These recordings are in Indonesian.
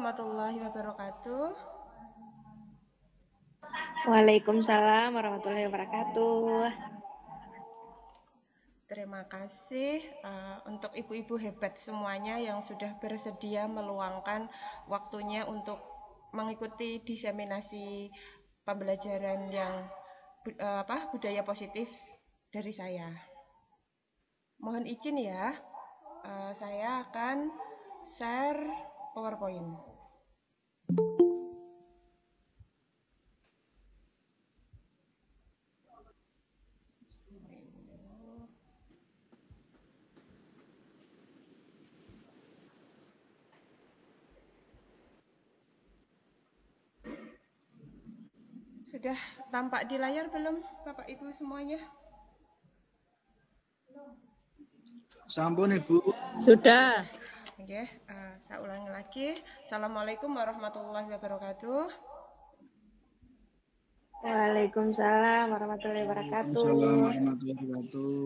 warahmatullahi wabarakatuh. Waalaikumsalam warahmatullahi wabarakatuh. Terima kasih untuk ibu-ibu hebat semuanya yang sudah bersedia meluangkan waktunya untuk mengikuti diseminasi pembelajaran yang budaya positif dari saya. Mohon izin ya, saya akan share PowerPoint. Sudah tampak di layar belum, Bapak Ibu semuanya? Sampun Ibu. Sudah. Oke, saya ulangi lagi. Assalamualaikum warahmatullahi wabarakatuh. Waalaikumsalam warahmatullahi wabarakatuh. Waalaikumsalam warahmatullahi wabarakatuh.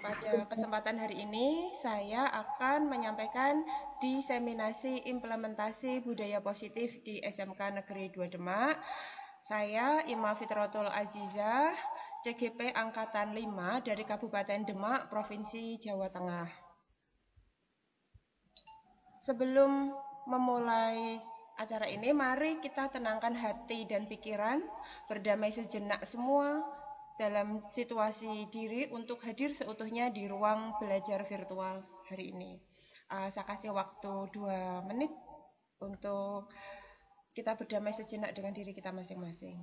Pada kesempatan hari ini, saya akan menyampaikan diseminasi implementasi budaya positif di SMK Negeri 2 Demak. Saya Ima Fitratul Azizah, CGP Angkatan 5 dari Kabupaten Demak, Provinsi Jawa Tengah. Sebelum memulai acara ini, mari kita tenangkan hati dan pikiran, berdamai sejenak semua dalam situasi diri untuk hadir seutuhnya di ruang belajar virtual hari ini. Saya kasih waktu 2 menit untuk kita berdamai sejenak dengan diri kita masing-masing.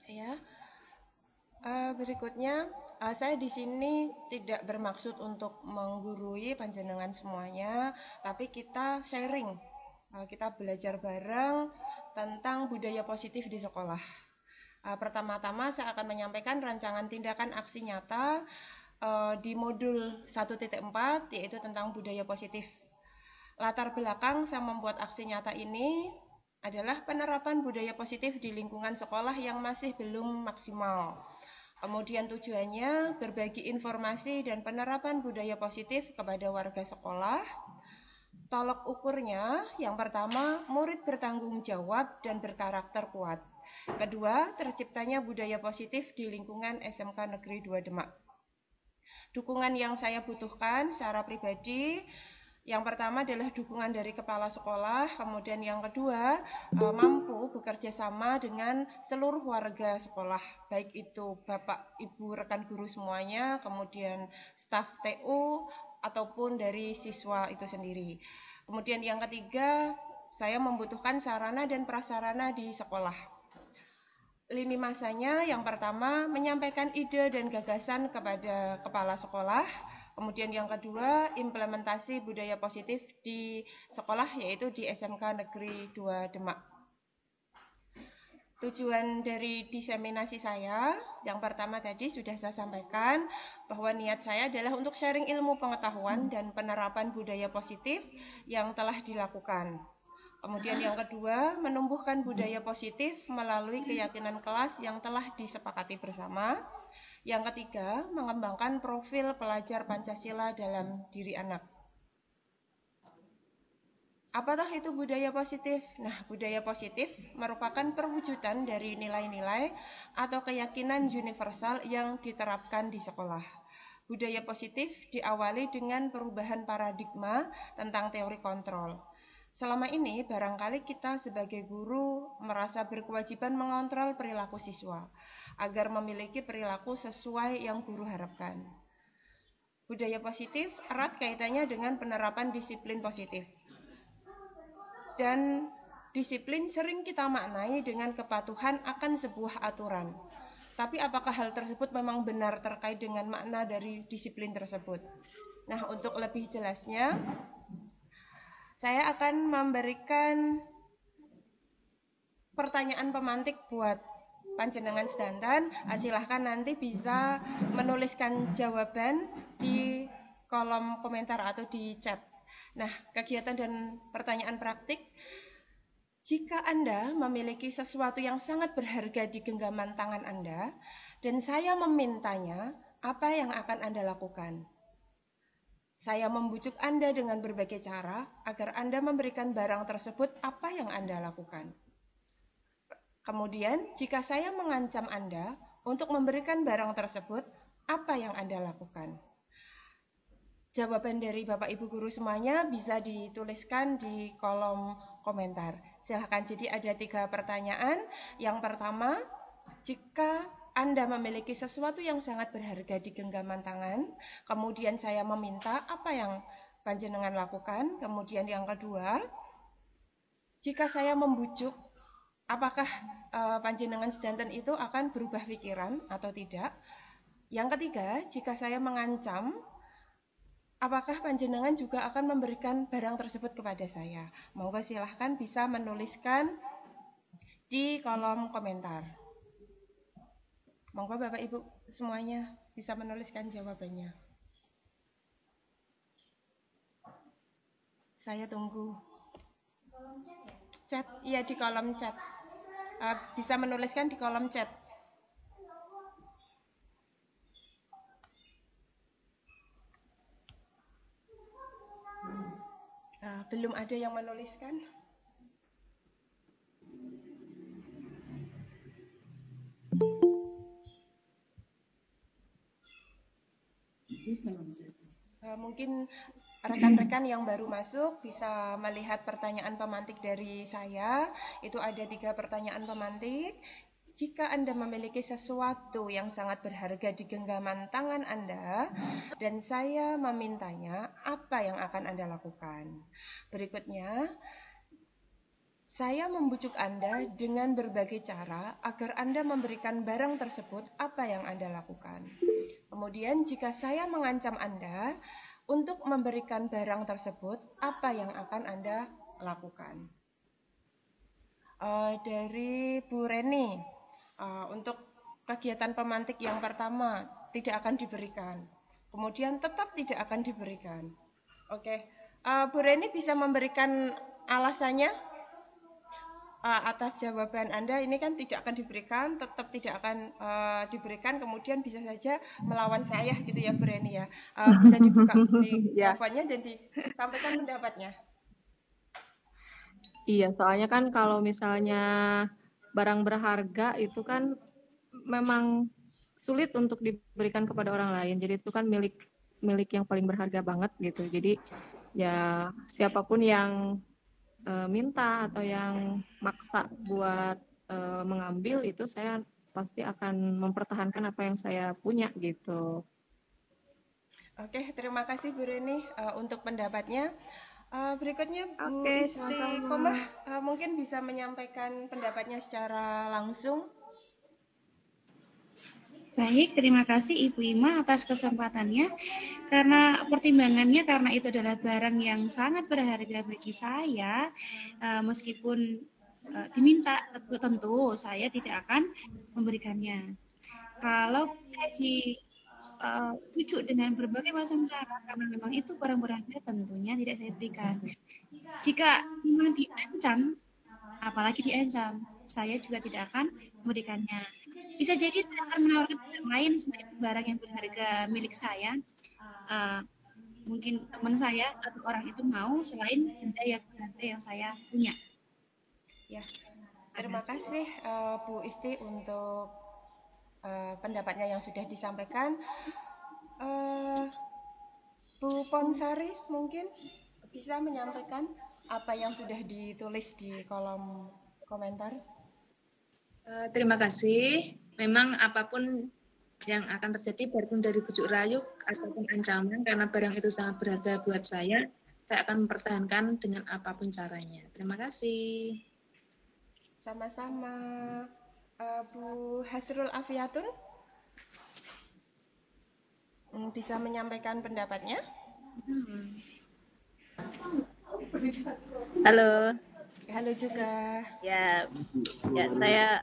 Ya, berikutnya saya di sini tidak bermaksud untuk menggurui panjenengan semuanya, tapi kita sharing, kita belajar bareng tentang budaya positif di sekolah. Pertama-tama saya akan menyampaikan rancangan tindakan aksi nyata di modul 1.4, yaitu tentang budaya positif. Latar belakang saya membuat aksi nyata ini adalah penerapan budaya positif di lingkungan sekolah yang masih belum maksimal. Kemudian tujuannya berbagi informasi dan penerapan budaya positif kepada warga sekolah. Tolok ukurnya, yang pertama, murid bertanggung jawab dan berkarakter kuat. Kedua, terciptanya budaya positif di lingkungan SMK Negeri 2 Demak. Dukungan yang saya butuhkan secara pribadi, yang pertama adalah dukungan dari kepala sekolah, kemudian yang kedua mampu bekerja sama dengan seluruh warga sekolah, baik itu Bapak, Ibu, rekan guru semuanya, kemudian staf TU, ataupun dari siswa itu sendiri. Kemudian yang ketiga, saya membutuhkan sarana dan prasarana di sekolah. Lini masanya yang pertama menyampaikan ide dan gagasan kepada kepala sekolah. Kemudian yang kedua, implementasi budaya positif di sekolah, yaitu di SMK Negeri 2 Demak. Tujuan dari diseminasi saya, yang pertama tadi sudah saya sampaikan, bahwa niat saya adalah untuk sharing ilmu pengetahuan dan penerapan budaya positif yang telah dilakukan. Kemudian yang kedua, menumbuhkan budaya positif melalui keyakinan kelas yang telah disepakati bersama. Yang ketiga, mengembangkan profil pelajar Pancasila dalam diri anak. Apakah itu budaya positif? Nah, budaya positif merupakan perwujudan dari nilai-nilai atau keyakinan universal yang diterapkan di sekolah. Budaya positif diawali dengan perubahan paradigma tentang teori kontrol. Selama ini, barangkali kita sebagai guru merasa berkewajiban mengontrol perilaku siswa agar memiliki perilaku sesuai yang guru harapkan. Budaya positif erat kaitannya dengan penerapan disiplin positif. Dan disiplin sering kita maknai dengan kepatuhan akan sebuah aturan. Tapi apakah hal tersebut memang benar terkait dengan makna dari disiplin tersebut? Nah, untuk lebih jelasnya, saya akan memberikan pertanyaan pemantik buat panjenengan sedanten. Silahkan nanti bisa menuliskan jawaban di kolom komentar atau di chat. Nah, kegiatan dan pertanyaan praktik. Jika Anda memiliki sesuatu yang sangat berharga di genggaman tangan Anda, dan saya memintanya, apa yang akan Anda lakukan? Saya membujuk Anda dengan berbagai cara agar Anda memberikan barang tersebut. Apa yang Anda lakukan? Kemudian, jika saya mengancam Anda untuk memberikan barang tersebut, apa yang Anda lakukan? Jawaban dari Bapak Ibu Guru semuanya bisa dituliskan di kolom komentar. Silahkan, jadi ada 3 pertanyaan. Yang pertama, jika Anda memiliki sesuatu yang sangat berharga di genggaman tangan, kemudian saya meminta, apa yang panjenengan lakukan? Kemudian yang kedua, jika saya membujuk, apakah panjenengan sedanten itu akan berubah pikiran atau tidak? Yang ketiga, jika saya mengancam, apakah panjenengan juga akan memberikan barang tersebut kepada saya? Monggo silahkan bisa menuliskan di kolom komentar. Monggo Bapak Ibu semuanya bisa menuliskan jawabannya. Saya tunggu. Chat, iya di kolom chat. Bisa menuliskan di kolom chat. Belum ada yang menuliskan. Mungkin rekan-rekan yang baru masuk bisa melihat pertanyaan pemantik dari saya. Itu ada 3 pertanyaan pemantik. Jika Anda memiliki sesuatu yang sangat berharga di genggaman tangan Anda dan saya memintanya, apa yang akan Anda lakukan? Berikutnya, saya membujuk Anda dengan berbagai cara agar Anda memberikan barang tersebut. Apa yang Anda lakukan? Kemudian, jika saya mengancam Anda untuk memberikan barang tersebut, apa yang akan Anda lakukan? Dari Bu Reni, untuk kegiatan pemantik yang pertama tidak akan diberikan, kemudian tetap tidak akan diberikan. Oke, Bu Reni bisa memberikan alasannya atas jawaban Anda. Ini kan tidak akan diberikan, tetap tidak akan diberikan, kemudian bisa saja melawan saya gitu ya Bu Reni ya. Bisa dibuka mikrofonnya dan disampaikan pendapatnya. Iya, soalnya kan kalau misalnya barang berharga itu kan memang sulit untuk diberikan kepada orang lain. Jadi itu kan milik yang paling berharga banget gitu. Jadi ya siapapun yang minta atau yang maksa buat mengambil itu, saya pasti akan mempertahankan apa yang saya punya gitu. Oke, terima kasih Bu Reni untuk pendapatnya. Berikutnya Bu Istiqomah mungkin bisa menyampaikan pendapatnya secara langsung. Baik, terima kasih Ibu Ima atas kesempatannya. Karena pertimbangannya, karena itu adalah barang yang sangat berharga bagi saya, meskipun diminta, tentu saya tidak akan memberikannya. Kalau dibujuk dengan berbagai macam cara, karena memang itu barang berharga, tentunya tidak saya berikan. Jika memang diancam, apalagi diancam, saya juga tidak akan memberikannya. Bisa jadi saya akan menawarkan barang lain selain barang yang berharga milik saya. Mungkin teman saya atau orang itu mau selain benda yang berharga yang saya punya. Ya, terima kasih Bu Isti untuk pendapatnya yang sudah disampaikan. Bu Ponsari mungkin bisa menyampaikan apa yang sudah ditulis di kolom komentar. Terima kasih. Memang apapun yang akan terjadi baik dari bujuk rayu ataupun ancaman, karena barang itu sangat berharga buat saya akan mempertahankan dengan apapun caranya. Terima kasih. Sama-sama. Bu Hasrul Afiatun bisa menyampaikan pendapatnya? Halo. Halo juga. Ya, saya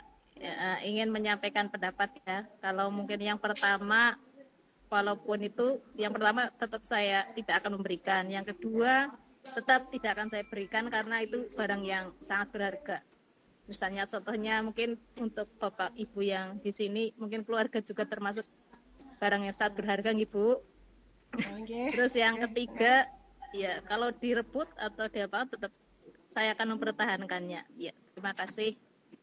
ingin menyampaikan pendapat ya. Kalau mungkin yang pertama, walaupun itu yang pertama tetap saya tidak akan memberikan. Yang kedua, tetap tidak akan saya berikan karena itu barang yang sangat berharga. Misalnya contohnya mungkin untuk Bapak Ibu yang di sini, mungkin keluarga juga termasuk barang yang sangat berharga, Ibu. Terus yang ketiga, ya kalau direbut atau diapa tetap saya akan mempertahankannya. Ya, terima kasih.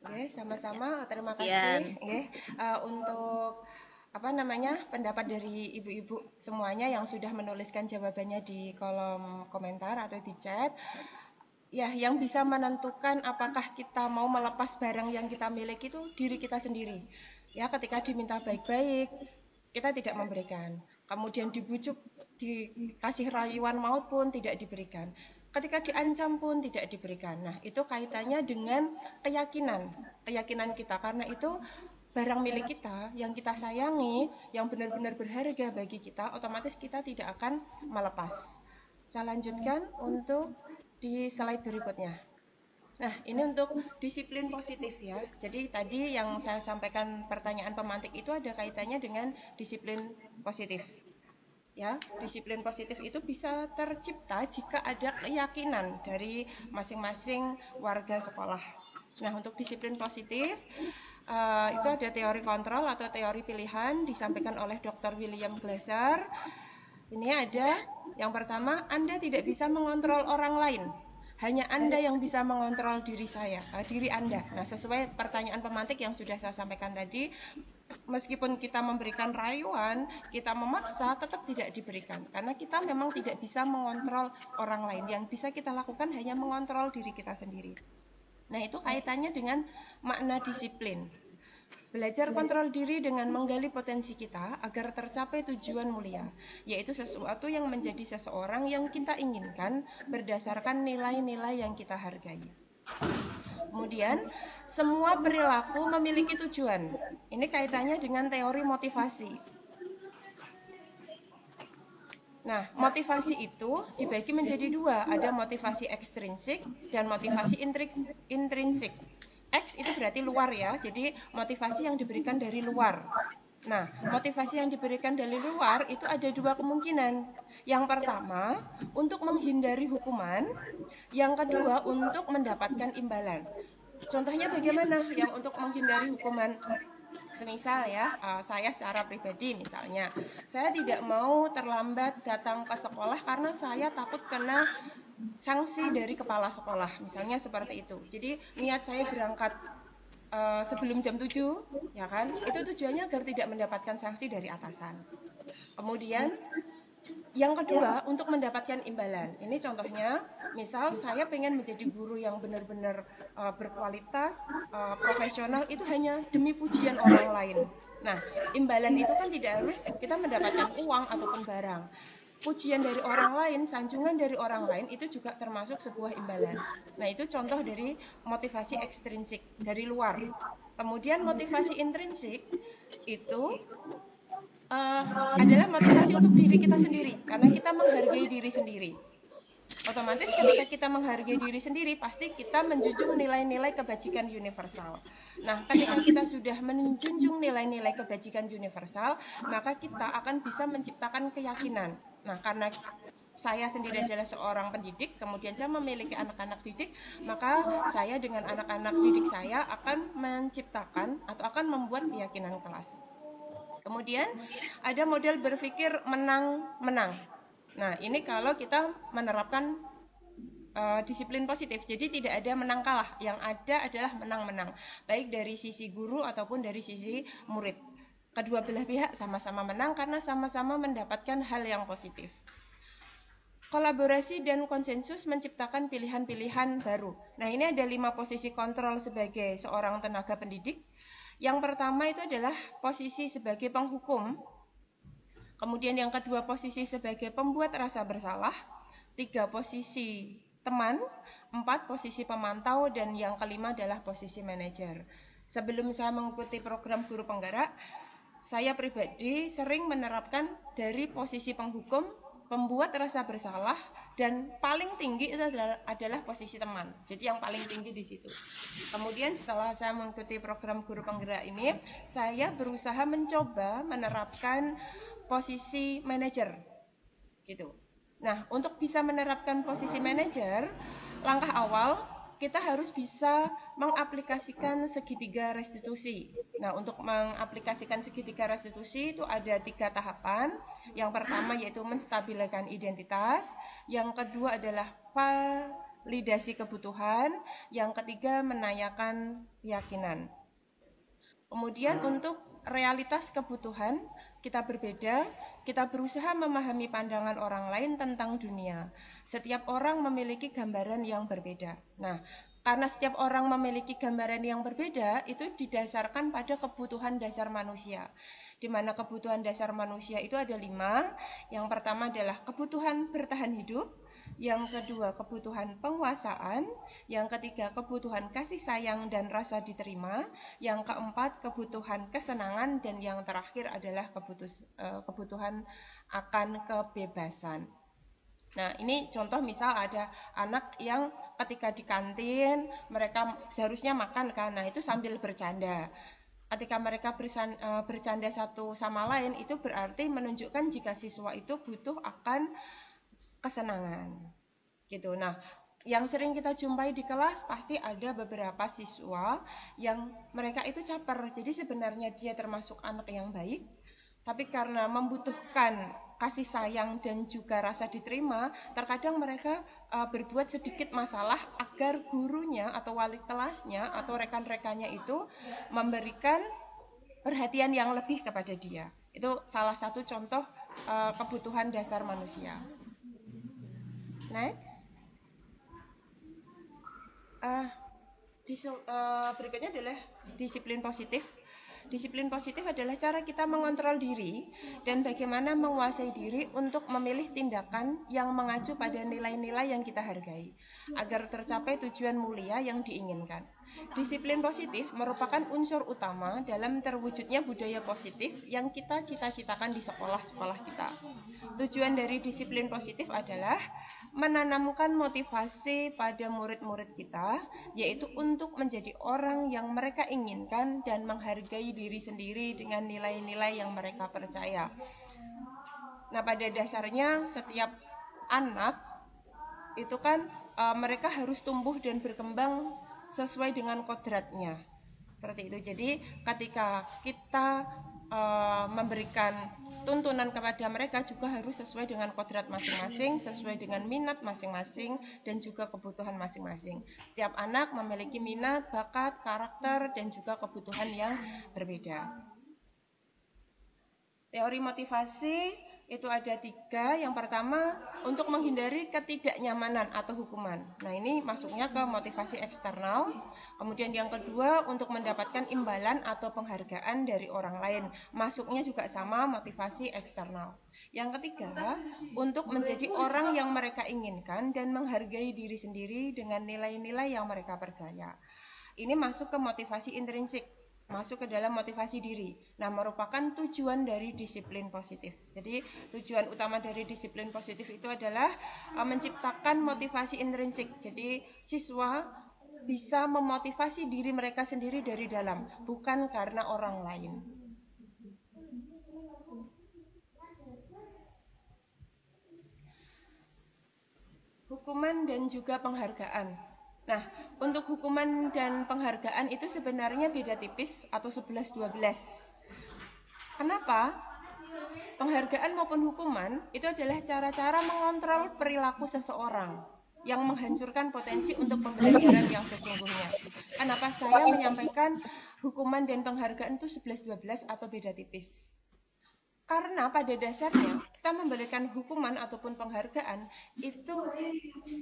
Oke, sama-sama. Terima kasih. Untuk pendapat dari ibu-ibu semuanya yang sudah menuliskan jawabannya di kolom komentar atau di chat. Ya, yang bisa menentukan apakah kita mau melepas barang yang kita miliki itu diri kita sendiri. Ya, ketika diminta baik-baik, kita tidak memberikan. Kemudian dibujuk, dikasih rayuan maupun tidak diberikan. Ketika diancam pun tidak diberikan. Nah, itu kaitannya dengan keyakinan kita, karena itu barang milik kita yang kita sayangi, yang benar-benar berharga bagi kita, otomatis kita tidak akan melepas. Saya lanjutkan untuk di slide berikutnya. Nah, ini untuk disiplin positif ya. Jadi tadi yang saya sampaikan pertanyaan pemantik itu ada kaitannya dengan disiplin positif. Ya, disiplin positif itu bisa tercipta jika ada keyakinan dari masing-masing warga sekolah. Nah, untuk disiplin positif itu ada teori kontrol atau teori pilihan disampaikan oleh Dr. William Glasser. Ini ada yang pertama, Anda tidak bisa mengontrol orang lain. Hanya Anda yang bisa mengontrol diri Anda. Nah, sesuai pertanyaan pemantik yang sudah saya sampaikan tadi, meskipun kita memberikan rayuan, kita memaksa, tetap tidak diberikan. Karena kita memang tidak bisa mengontrol orang lain. Yang bisa kita lakukan hanya mengontrol diri kita sendiri. Nah, itu kaitannya dengan makna disiplin. Belajar kontrol diri dengan menggali potensi kita agar tercapai tujuan mulia, yaitu sesuatu yang menjadi seseorang yang kita inginkan berdasarkan nilai-nilai yang kita hargai. Kemudian, semua perilaku memiliki tujuan. Ini kaitannya dengan teori motivasi. Nah, motivasi itu dibagi menjadi dua, ada motivasi ekstrinsik dan motivasi intrinsik. X itu berarti luar ya, jadi motivasi yang diberikan dari luar. Nah, motivasi yang diberikan dari luar itu ada dua kemungkinan. Yang pertama, untuk menghindari hukuman. Yang kedua, untuk mendapatkan imbalan. Contohnya bagaimana yang untuk menghindari hukuman? Semisal ya, saya secara pribadi misalnya, saya tidak mau terlambat datang ke sekolah karena saya takut kena sanksi dari kepala sekolah, misalnya seperti itu. Jadi niat saya berangkat sebelum jam 7, ya kan? Itu tujuannya agar tidak mendapatkan sanksi dari atasan. Kemudian yang kedua, untuk mendapatkan imbalan. Ini contohnya, misal saya pengen menjadi guru yang benar-benar berkualitas, profesional, itu hanya demi pujian orang lain. Nah, imbalan itu kan tidak harus kita mendapatkan uang ataupun barang. Pujian dari orang lain, sanjungan dari orang lain itu juga termasuk sebuah imbalan. Nah, itu contoh dari motivasi ekstrinsik dari luar. Kemudian motivasi intrinsik itu adalah motivasi untuk diri kita sendiri, karena kita menghargai diri sendiri. Otomatis ketika kita menghargai diri sendiri, pasti kita menjunjung nilai-nilai kebajikan universal. Nah, ketika kita sudah menjunjung nilai-nilai kebajikan universal, maka kita akan bisa menciptakan keyakinan. Nah, karena saya sendiri adalah seorang pendidik, kemudian saya memiliki anak-anak didik, maka saya dengan anak-anak didik saya akan menciptakan atau akan membuat keyakinan kelas. Kemudian ada model berpikir menang-menang. Nah, ini kalau kita menerapkan disiplin positif. Jadi tidak ada menang kalah, yang ada adalah menang-menang, baik dari sisi guru ataupun dari sisi murid. Kedua belah pihak sama-sama menang karena sama-sama mendapatkan hal yang positif. Kolaborasi dan konsensus menciptakan pilihan-pilihan baru. Nah, ini ada 5 posisi kontrol sebagai seorang tenaga pendidik. Yang pertama itu adalah posisi sebagai penghukum, kemudian yang kedua posisi sebagai pembuat rasa bersalah, 3 posisi teman, 4 posisi pemantau, dan yang kelima adalah posisi manajer. Sebelum saya mengikuti program guru penggerak, saya pribadi sering menerapkan dari posisi penghukum, pembuat rasa bersalah, dan paling tinggi itu adalah posisi teman. Jadi yang paling tinggi di situ. Kemudian setelah saya mengikuti program guru penggerak ini, saya berusaha mencoba menerapkan posisi manajer, gitu. Nah, untuk bisa menerapkan posisi manajer, langkah awal kita harus bisa mengaplikasikan segitiga restitusi. Nah, untuk mengaplikasikan segitiga restitusi itu ada 3 tahapan. Yang pertama yaitu menstabilkan identitas, yang kedua adalah validasi kebutuhan, yang ketiga menanyakan keyakinan. Kemudian untuk realitas kebutuhan kita berbeda, kita berusaha memahami pandangan orang lain tentang dunia. Setiap orang memiliki gambaran yang berbeda. Nah, karena setiap orang memiliki gambaran yang berbeda, itu didasarkan pada kebutuhan dasar manusia. Di mana kebutuhan dasar manusia itu ada 5. Yang pertama adalah kebutuhan bertahan hidup, yang kedua kebutuhan penguasaan, yang ketiga kebutuhan kasih sayang dan rasa diterima, yang keempat kebutuhan kesenangan, dan yang terakhir adalah kebutuhan akan kebebasan. Nah, ini contoh misal ada anak yang ketika di kantin mereka seharusnya makan kan, nah itu sambil bercanda. Ketika mereka bercanda satu sama lain, itu berarti menunjukkan jika siswa itu butuh akan kesenangan, gitu. Nah, yang sering kita jumpai di kelas pasti ada beberapa siswa yang mereka itu caper. Jadi sebenarnya dia termasuk anak yang baik, tapi karena membutuhkan kasih sayang dan juga rasa diterima, terkadang mereka berbuat sedikit masalah agar gurunya atau wali kelasnya atau rekan-rekannya itu memberikan perhatian yang lebih kepada dia. Itu salah satu contoh kebutuhan dasar manusia. Next, berikutnya adalah disiplin positif. Disiplin positif adalah cara kita mengontrol diri dan bagaimana menguasai diri untuk memilih tindakan yang mengacu pada nilai-nilai yang kita hargai agar tercapai tujuan mulia yang diinginkan. Disiplin positif merupakan unsur utama dalam terwujudnya budaya positif yang kita cita-citakan di sekolah-sekolah kita. Tujuan dari disiplin positif adalah menanamkan motivasi pada murid-murid kita, yaitu untuk menjadi orang yang mereka inginkan dan menghargai diri sendiri dengan nilai-nilai yang mereka percaya. Nah, pada dasarnya setiap anak itu kan mereka harus tumbuh dan berkembang sesuai dengan kodratnya. Seperti itu. Jadi ketika kita memberikan tuntunan kepada mereka juga harus sesuai dengan kodrat masing-masing, sesuai dengan minat masing-masing dan juga kebutuhan masing-masing. Tiap anak memiliki minat, bakat, karakter dan juga kebutuhan yang berbeda. Teori motivasi itu ada 3. Yang pertama, untuk menghindari ketidaknyamanan atau hukuman. Nah, ini masuknya ke motivasi eksternal. Kemudian yang kedua, untuk mendapatkan imbalan atau penghargaan dari orang lain. Masuknya juga sama, motivasi eksternal. Yang ketiga, untuk menjadi orang yang mereka inginkan dan menghargai diri sendiri dengan nilai-nilai yang mereka percaya. Ini masuk ke motivasi intrinsik, masuk ke dalam motivasi diri. Nah, merupakan tujuan dari disiplin positif. Jadi, tujuan utama dari disiplin positif itu adalah menciptakan motivasi intrinsik. Jadi, siswa bisa memotivasi diri mereka sendiri dari dalam, bukan karena orang lain. Hukuman dan juga penghargaan. Nah, untuk hukuman dan penghargaan itu sebenarnya beda tipis atau 11-12. Kenapa? Penghargaan maupun hukuman itu adalah cara-cara mengontrol perilaku seseorang yang menghancurkan potensi untuk pembelajaran yang sesungguhnya. Kenapa saya menyampaikan hukuman dan penghargaan itu 11-12 atau beda tipis? Karena pada dasarnya kita memberikan hukuman ataupun penghargaan itu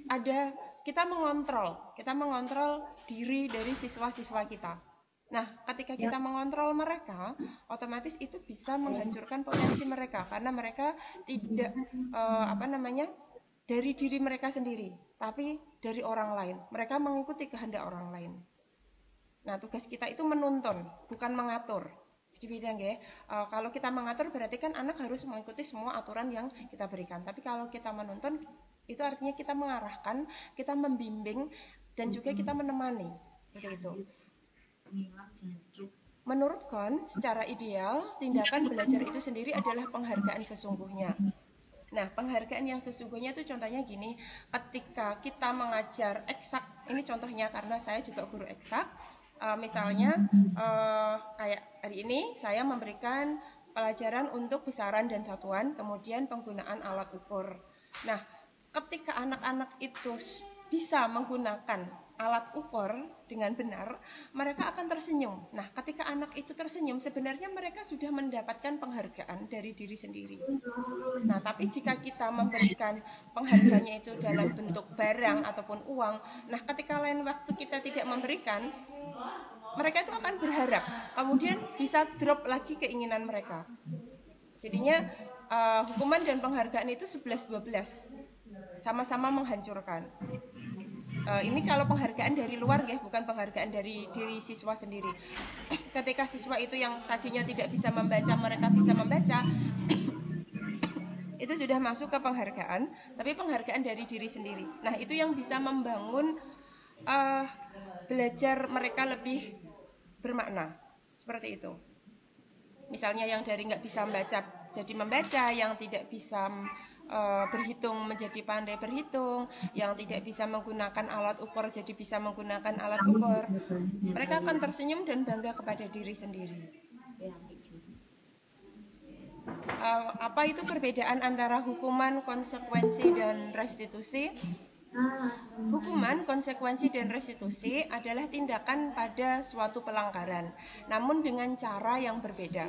ada kita mengontrol diri dari siswa-siswa kita. Nah, ketika kita mengontrol mereka, otomatis itu bisa menghancurkan potensi mereka karena mereka tidak dari diri mereka sendiri, tapi dari orang lain. Mereka mengikuti kehendak orang lain. Nah, tugas kita itu menuntun, bukan mengatur. Jadi beda nggih. Kalau kita mengatur berarti kan anak harus mengikuti semua aturan yang kita berikan. Tapi kalau kita menuntun, itu artinya kita mengarahkan, kita membimbing, dan juga kita menemani. Seperti itu. Menurut Kon, secara ideal, tindakan belajar itu sendiri adalah penghargaan sesungguhnya. Nah, penghargaan yang sesungguhnya itu contohnya gini, ketika kita mengajar eksak, ini contohnya karena saya juga guru eksak, misalnya kayak hari ini saya memberikan pelajaran untuk besaran dan satuan, kemudian penggunaan alat ukur. Nah, ketika anak-anak itu bisa menggunakan alat ukur dengan benar, mereka akan tersenyum. Nah, ketika anak itu tersenyum, sebenarnya mereka sudah mendapatkan penghargaan dari diri sendiri. Nah, tapi jika kita memberikan penghargaannya itu dalam bentuk barang ataupun uang, nah ketika lain waktu kita tidak memberikan, mereka itu akan berharap, kemudian bisa drop lagi keinginan mereka. Jadinya hukuman dan penghargaan itu 11-12, sama-sama menghancurkan. Ini kalau penghargaan dari luar ya, bukan penghargaan dari diri siswa sendiri. Ketika siswa itu yang tadinya tidak bisa membaca, mereka bisa membaca, itu sudah masuk ke penghargaan, tapi penghargaan dari diri sendiri. Nah, itu yang bisa membangun belajar mereka lebih bermakna, seperti itu. Misalnya yang dari nggak bisa membaca jadi membaca, yang tidak bisa berhitung menjadi pandai berhitung, yang tidak bisa menggunakan alat ukur jadi bisa menggunakan alat ukur. Mereka akan tersenyum dan bangga kepada diri sendiri. Apa itu perbedaan antara hukuman, konsekuensi, dan restitusi? Hukuman, konsekuensi, dan restitusi adalah tindakan pada suatu pelanggaran, namun dengan cara yang berbeda.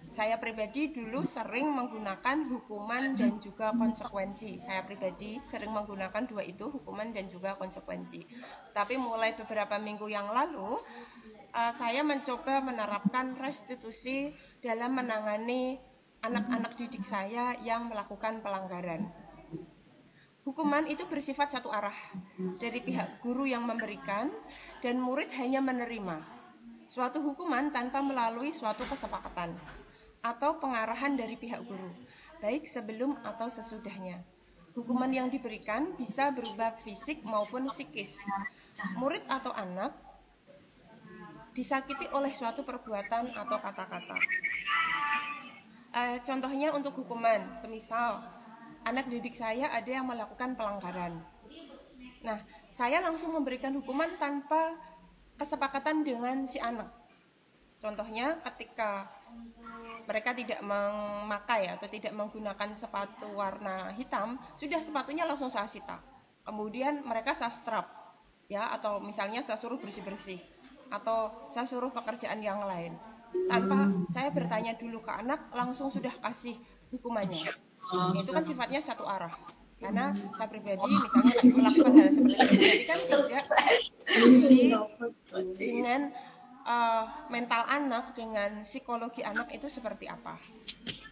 Saya pribadi dulu sering menggunakan hukuman dan juga konsekuensi. Saya pribadi sering menggunakan dua itu, hukuman dan juga konsekuensi. Tapi mulai beberapa minggu yang lalu, saya mencoba menerapkan restitusi dalam menangani anak-anak didik saya yang melakukan pelanggaran. Hukuman itu bersifat satu arah dari pihak guru yang memberikan dan murid hanya menerima suatu hukuman tanpa melalui suatu kesepakatan atau pengarahan dari pihak guru, baik sebelum atau sesudahnya. Hukuman yang diberikan bisa berupa fisik maupun psikis. Murid atau anak disakiti oleh suatu perbuatan atau kata-kata. Contohnya untuk hukuman, semisal anak didik saya ada yang melakukan pelanggaran. Nah, saya langsung memberikan hukuman tanpa kesepakatan dengan si anak. Contohnya ketika mereka tidak memakai atau tidak menggunakan sepatu warna hitam, sudah sepatunya langsung saya sita. Kemudian mereka saya strap, ya, atau misalnya saya suruh bersih-bersih, atau saya suruh pekerjaan yang lain. Tanpa saya bertanya dulu ke anak, langsung sudah kasih hukumannya. Itu kan sifatnya satu arah. Karena saya pribadi misalnya melakukan hal seperti itu, jadi kan tidak dengan mental anak, dengan psikologi anak itu seperti apa.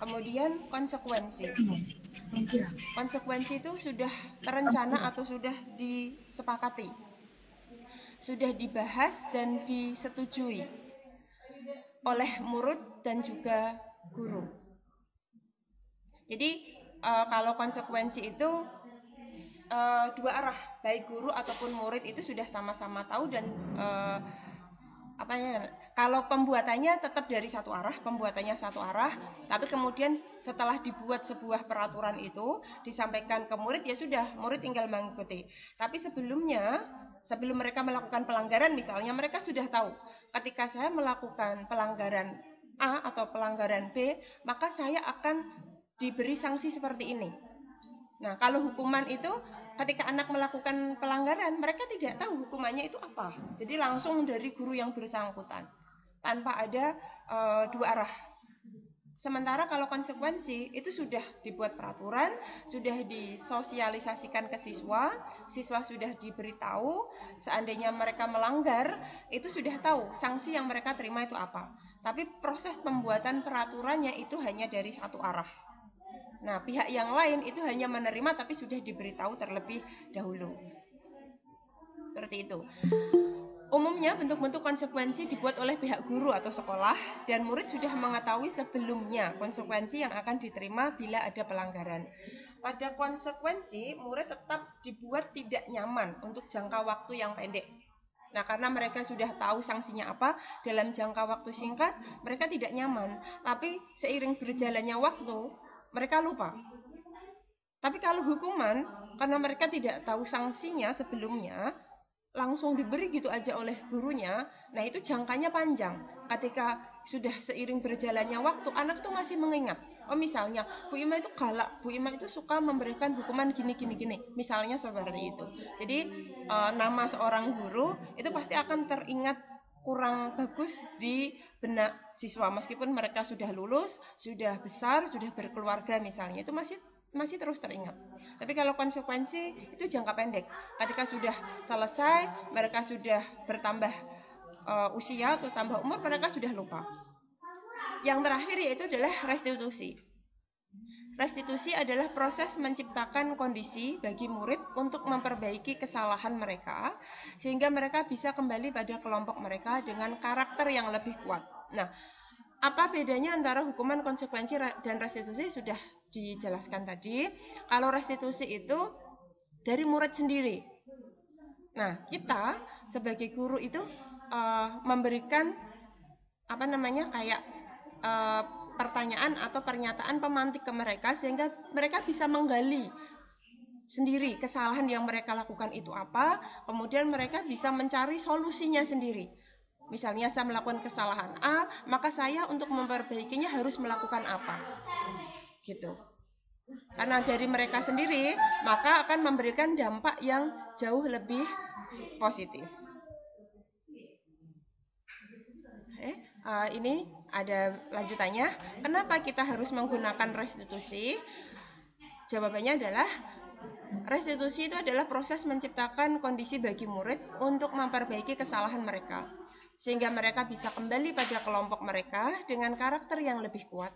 Kemudian konsekuensi. Konsekuensi itu sudah terencana atau sudah disepakati, sudah dibahas dan disetujui oleh murid dan juga guru. Jadi kalau konsekuensi itu dua arah, baik guru ataupun murid itu sudah sama-sama tahu dan kalau pembuatannya tetap dari satu arah, pembuatannya satu arah, tapi kemudian setelah dibuat sebuah peraturan itu disampaikan ke murid, ya sudah, murid tinggal mengikuti. Tapi sebelum mereka melakukan pelanggaran misalnya, mereka sudah tahu ketika saya melakukan pelanggaran A atau pelanggaran B, maka saya akan diberi sanksi seperti ini. Nah, kalau hukuman itu ketika anak melakukan pelanggaran, mereka tidak tahu hukumannya itu apa. Jadi langsung dari guru yang bersangkutan, tanpa ada dua arah. Sementara kalau konsekuensi itu sudah dibuat peraturan, sudah disosialisasikan ke siswa, siswa sudah diberitahu, seandainya mereka melanggar, itu sudah tahu sanksi yang mereka terima itu apa. Tapi proses pembuatan peraturannya itu hanya dari satu arah. Nah, pihak yang lain itu hanya menerima tapi sudah diberitahu terlebih dahulu. Seperti itu. Umumnya bentuk-bentuk konsekuensi dibuat oleh pihak guru atau sekolah dan murid sudah mengetahui sebelumnya konsekuensi yang akan diterima bila ada pelanggaran. Pada konsekuensi, murid tetap dibuat tidak nyaman untuk jangka waktu yang pendek. Nah, karena mereka sudah tahu sanksinya apa, dalam jangka waktu singkat mereka tidak nyaman. Tapi seiring berjalannya waktu, mereka lupa. Tapi kalau hukuman, karena mereka tidak tahu sanksinya sebelumnya, langsung diberi gitu aja oleh gurunya, nah itu jangkanya panjang. Ketika sudah seiring berjalannya waktu, anak tuh masih mengingat. Oh misalnya, Bu Ima itu galak, Bu Ima itu suka memberikan hukuman gini. Misalnya seperti itu. Jadi nama seorang guru itu pasti akan teringat kurang bagus di benak siswa. Meskipun mereka sudah lulus, sudah besar, sudah berkeluarga misalnya, itu masih terus teringat. Tapi kalau konsekuensi itu jangka pendek. Ketika sudah selesai, mereka sudah bertambah usia atau tambah umur, mereka sudah lupa. Yang terakhir yaitu adalah restitusi. Restitusi adalah proses menciptakan kondisi bagi murid untuk memperbaiki kesalahan mereka sehingga mereka bisa kembali pada kelompok mereka dengan karakter yang lebih kuat. Nah, apa bedanya antara hukuman, konsekuensi, dan restitusi sudah dijelaskan tadi. Kalau restitusi itu dari murid sendiri. Nah, kita sebagai guru itu memberikan kayak pertanyaan atau pernyataan pemantik ke mereka sehingga mereka bisa menggali sendiri kesalahan yang mereka lakukan itu apa, kemudian mereka bisa mencari solusinya sendiri. Misalnya saya melakukan kesalahan A, maka saya untuk memperbaikinya harus melakukan apa, gitu. Karena dari mereka sendiri, maka akan memberikan dampak yang jauh lebih positif. Ini ada lanjutannya. Kenapa kita harus menggunakan restitusi? Jawabannya adalah restitusi itu adalah proses menciptakan kondisi bagi murid untuk memperbaiki kesalahan mereka, sehingga mereka bisa kembali pada kelompok mereka dengan karakter yang lebih kuat.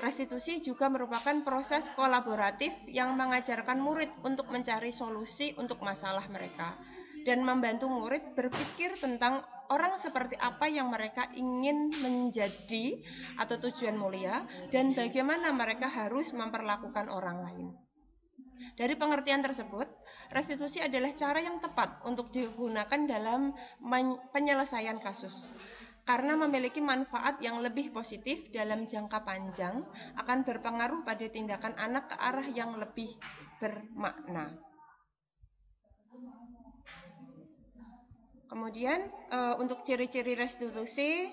Restitusi juga merupakan proses kolaboratif yang mengajarkan murid untuk mencari solusi untuk masalah mereka dan membantu murid berpikir tentang orang seperti apa yang mereka ingin menjadi atau tujuan mulia dan bagaimana mereka harus memperlakukan orang lain. Dari pengertian tersebut, restitusi adalah cara yang tepat untuk digunakan dalam penyelesaian kasus. Karena memiliki manfaat yang lebih positif dalam jangka panjang, akan berpengaruh pada tindakan anak ke arah yang lebih bermakna. Kemudian untuk ciri-ciri restitusi,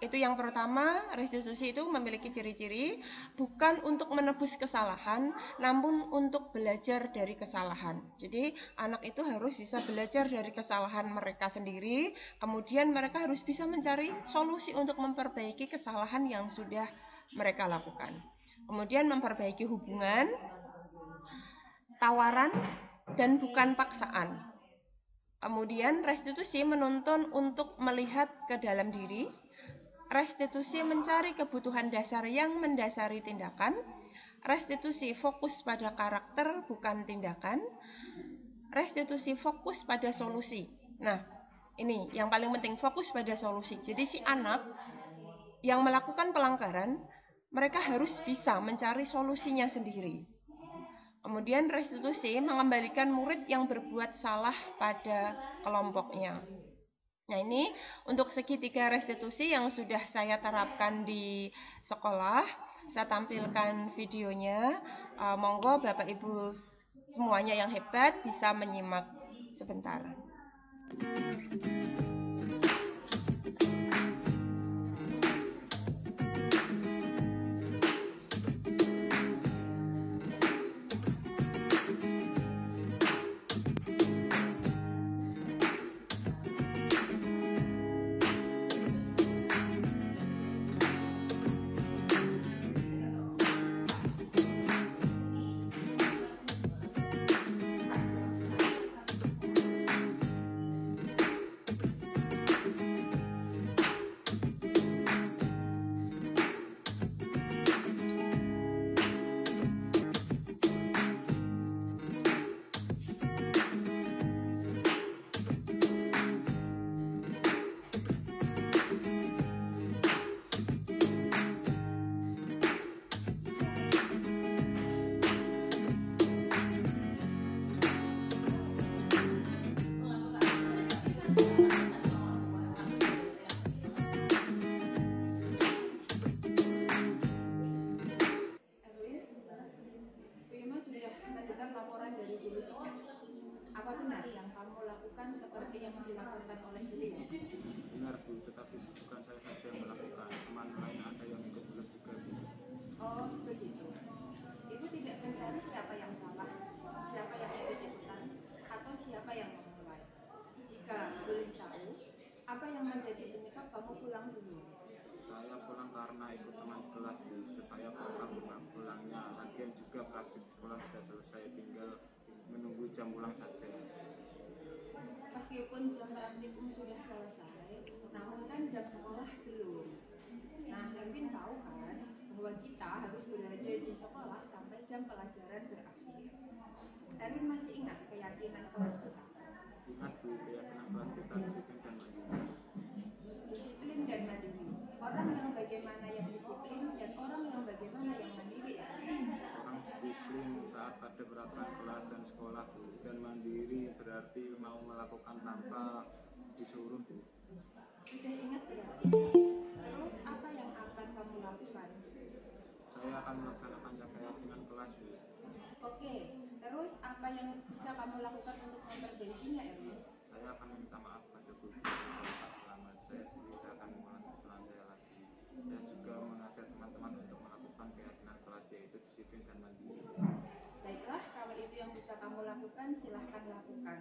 itu yang pertama, restitusi itu memiliki ciri-ciri bukan untuk menebus kesalahan, namun untuk belajar dari kesalahan. Jadi anak itu harus bisa belajar dari kesalahan mereka sendiri, kemudian mereka harus bisa mencari solusi untuk memperbaiki kesalahan yang sudah mereka lakukan. Kemudian memperbaiki hubungan, tawaran, dan bukan paksaan. Kemudian restitusi menuntun untuk melihat ke dalam diri. Restitusi mencari kebutuhan dasar yang mendasari tindakan. Restitusi fokus pada karakter bukan tindakan. Restitusi fokus pada solusi. Nah, ini yang paling penting, fokus pada solusi. Jadi si anak yang melakukan pelanggaran, mereka harus bisa mencari solusinya sendiri. Kemudian restitusi mengembalikan murid yang berbuat salah pada kelompoknya. Nah, ini untuk segitiga restitusi yang sudah saya terapkan di sekolah. Saya tampilkan videonya. Monggo Bapak Ibu semuanya yang hebat bisa menyimak sebentar. melakukan seperti yang dilakukan oleh beliau? Benar Bu, tetapi bukan saya saja yang melakukan, teman lain ada yang ikut bolos juga Bu. Oh begitu. Ibu tidak mencari siapa yang salah, siapa yang ikut-ikutan, atau siapa yang memulai. Jika boleh tahu, apa yang menjadi penyebab kamu pulang dulu? Saya pulang karena ikut teman di kelas Bu, supaya program pulangnya. Lagian juga praktik sekolah sudah selesai, tinggal menunggu jam pulang saja. Meskipun jam praktikum sudah selesai, namun kan jam sekolah belum. Nah, Erwin tahu kan bahwa kita harus berada di sekolah sampai jam pelajaran berakhir. Erwin masih ingat keyakinan kelas kita? Ingat Bu, keyakinan kelas kita disiplin dan mandiri. Disiplin dan mandiri. Orang yang bagaimana yang disiplin dan orang yang bagaimana yang mandiri. Orang disiplin taat pada peraturan kelas dan sekolah Bu, dan mandiri berarti mau melakukan tanpa disuruh Bu. Sudah ingat berarti? Terus apa yang akan kamu lakukan? Saya akan melaksanakan keyakinan kelas Bu. Oke, terus apa yang bisa kamu lakukan untuk memperbaikinya, Erwin? Saya akan meminta maaf pada guru Pak Selamat. Saya sendiri tidak akan mengulangi kesalahan saya lagi. Dan juga mengajak teman-teman untuk melakukan keyakinan kelas, yaitu disiplin dan mandiri. Baiklah, kalau itu yang bisa kamu lakukan, silahkan lakukan.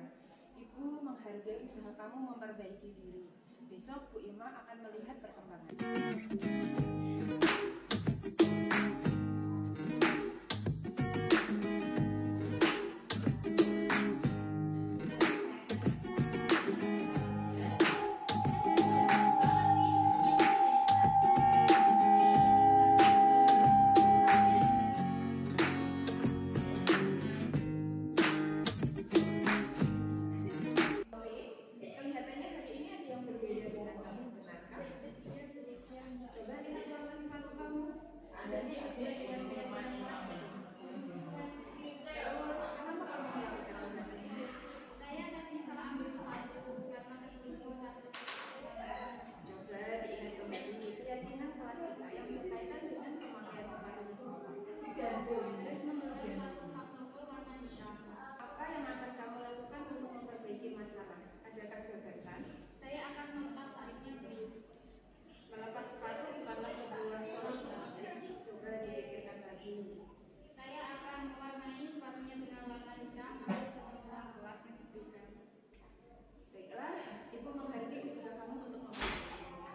Ibu menghargai usaha kamu memperbaiki diri. Besok Bu Ima akan melihat perkembangan. Kelihatannya hari ini ada yang berbeda dengan kamu, benarkah? Coba lihat warna sepatu kamu. Ada sesuai dengan keyakinan kelas. Terus, kenapa kamu melakukan hal ini? Saya tadi salah ambil sepatu karena tertutup. Coba diingat kembali keyakinan kelas kita yang berkaitan dengan pemakaian sepatu di sekolah. Terus membawa sepatu hak novel warna hitam. Apa yang akan kamu lakukan untuk memperbaiki masalah? Adakah gagasan? Saya akan melepas tariknya grip. Melepas sepatu bukanlah sebuah solusi. Coba dipikirkan lagi. Saya akan mewarnai sepatunya dengan warna hitam atas ketentuan kelas yang diberikan. Baiklah, Ibu menghargai usaha kamu untuk memperbaikinya.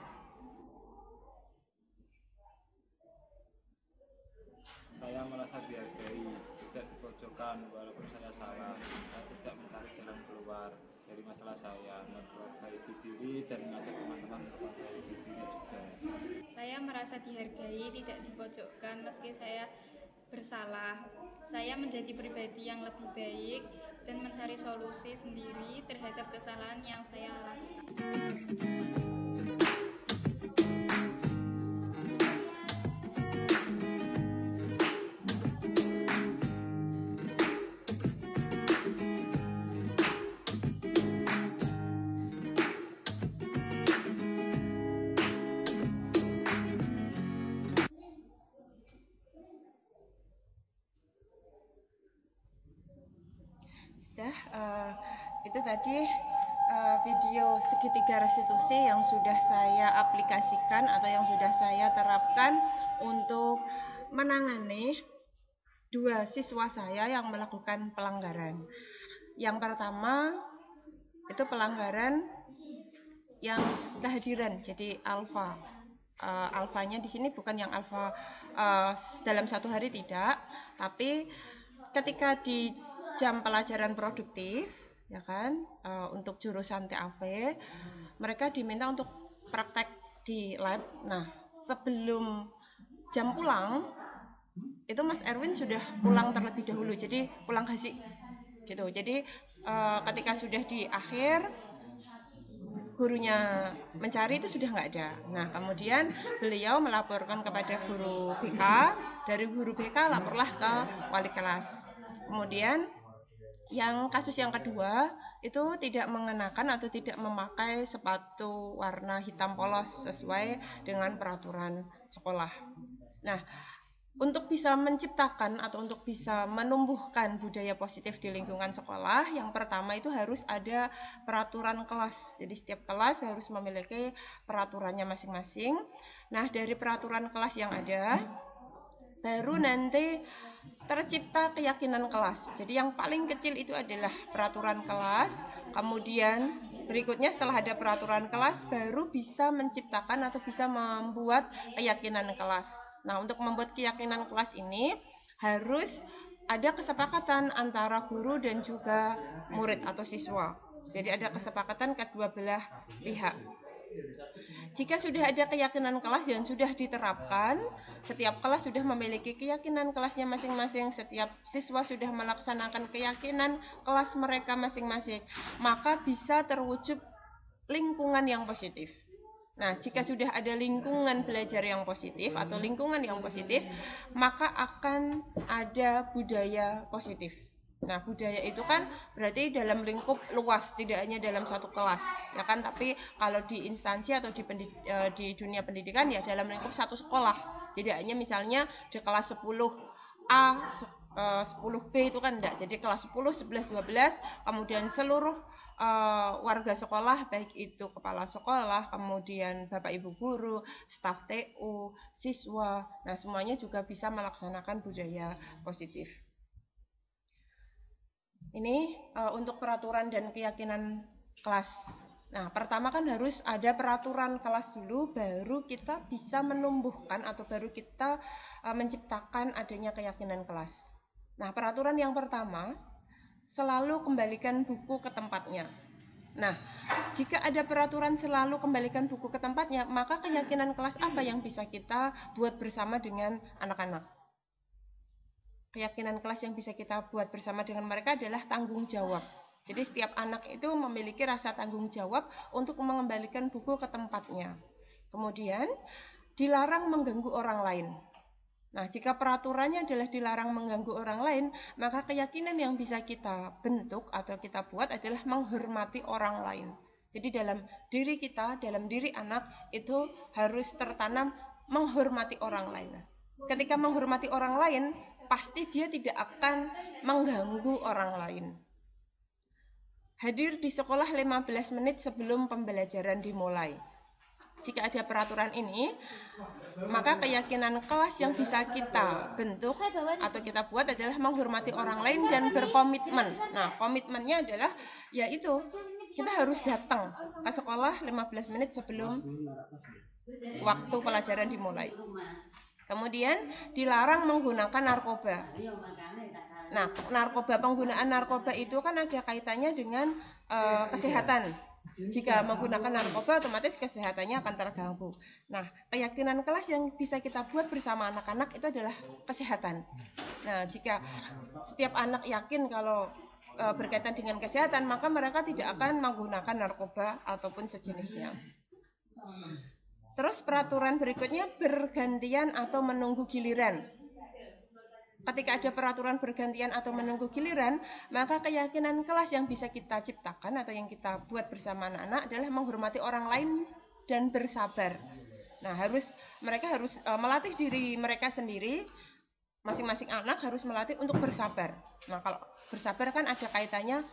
Saya merasa dihargai, tidak dipojokkan walaupun saya salah. Saya tidak mencari jalan keluar dari masalah saya, memperbaiki diri dan mengajak teman-teman untuk memperbaiki diri juga. Saya merasa dihargai, tidak dipojokkan meski saya bersalah. Saya menjadi pribadi yang lebih baik dan mencari solusi sendiri terhadap kesalahan yang saya lakukan. Sudah, itu tadi video segitiga restitusi yang sudah saya aplikasikan atau yang sudah saya terapkan untuk menangani dua siswa saya yang melakukan pelanggaran. Yang pertama itu pelanggaran yang kehadiran, jadi alfa. Alfanya di sini bukan yang alfa dalam satu hari, tidak, tapi ketika di jam pelajaran produktif, ya kan, untuk jurusan TAV, mereka diminta untuk praktek di lab. Nah, sebelum jam pulang, itu Mas Erwin sudah pulang terlebih dahulu, jadi pulang kasih, gitu. Jadi ketika sudah di akhir, gurunya mencari itu sudah nggak ada. Nah, kemudian beliau melaporkan kepada guru BK, dari guru BK laporlah ke wali kelas. Kemudian yang kasus yang kedua itu tidak mengenakan atau tidak memakai sepatu warna hitam polos sesuai dengan peraturan sekolah. Nah, Untuk bisa menciptakan atau untuk bisa menumbuhkan budaya positif di lingkungan sekolah, yang pertama itu harus ada peraturan kelas. Jadi setiap kelas harus memiliki peraturannya masing-masing. Nah, dari peraturan kelas yang ada, baru nanti tercipta keyakinan kelas. Jadi yang paling kecil itu adalah peraturan kelas. Kemudian berikutnya setelah ada peraturan kelas baru bisa menciptakan atau bisa membuat keyakinan kelas. Nah, untuk membuat keyakinan kelas ini harus ada kesepakatan antara guru dan juga murid atau siswa. Jadi ada kesepakatan kedua belah pihak. Jika sudah ada keyakinan kelas yang sudah diterapkan, setiap kelas sudah memiliki keyakinan kelasnya masing-masing, setiap siswa sudah melaksanakan keyakinan kelas mereka masing-masing, maka bisa terwujud lingkungan yang positif. Nah, jika sudah ada lingkungan belajar yang positif atau lingkungan yang positif, maka akan ada budaya positif. Nah, budaya itu kan berarti dalam lingkup luas, tidak hanya dalam satu kelas, ya kan? Tapi kalau di instansi atau di dunia pendidikan ya dalam lingkup satu sekolah. Jadi hanya misalnya di kelas 10A, 10B itu kan enggak. Jadi kelas 10, 11, 12, kemudian seluruh warga sekolah, baik itu kepala sekolah, kemudian Bapak Ibu guru, staf TU, siswa, nah semuanya juga bisa melaksanakan budaya positif. Ini untuk peraturan dan keyakinan kelas. Nah, pertama kan harus ada peraturan kelas dulu, baru kita bisa menumbuhkan atau baru kita menciptakan adanya keyakinan kelas. Nah, peraturan yang pertama, selalu kembalikan buku ke tempatnya. Nah, jika ada peraturan selalu kembalikan buku ke tempatnya, maka keyakinan kelas apa yang bisa kita buat bersama dengan anak-anak? Keyakinan kelas yang bisa kita buat bersama dengan mereka adalah tanggung jawab. Jadi setiap anak itu memiliki rasa tanggung jawab untuk mengembalikan buku ke tempatnya. Kemudian, dilarang mengganggu orang lain. Nah, jika peraturannya adalah dilarang mengganggu orang lain, maka keyakinan yang bisa kita bentuk atau kita buat adalah menghormati orang lain. Jadi dalam diri kita, dalam diri anak itu harus tertanam menghormati orang lain. Ketika menghormati orang lain, pasti dia tidak akan mengganggu orang lain. Hadir di sekolah 15 menit sebelum pembelajaran dimulai. Jika ada peraturan ini, maka keyakinan kelas yang bisa kita bentuk atau kita buat adalah menghormati orang lain dan berkomitmen. Nah, komitmennya adalah yaitu kita harus datang ke sekolah 15 menit sebelum waktu pelajaran dimulai. Kemudian dilarang menggunakan narkoba. Nah, penggunaan narkoba itu kan ada kaitannya dengan kesehatan. Jika menggunakan narkoba, otomatis kesehatannya akan terganggu. Nah, keyakinan kelas yang bisa kita buat bersama anak-anak itu adalah kesehatan. Nah, jika setiap anak yakin kalau berkaitan dengan kesehatan, maka mereka tidak akan menggunakan narkoba ataupun sejenisnya. Terus peraturan berikutnya bergantian atau menunggu giliran. Ketika ada peraturan bergantian atau menunggu giliran, maka keyakinan kelas yang bisa kita ciptakan atau yang kita buat bersama anak-anak adalah menghormati orang lain dan bersabar. Nah, mereka harus melatih diri mereka sendiri, masing-masing anak harus melatih untuk bersabar. Nah, kalau bersabar kan ada kaitannya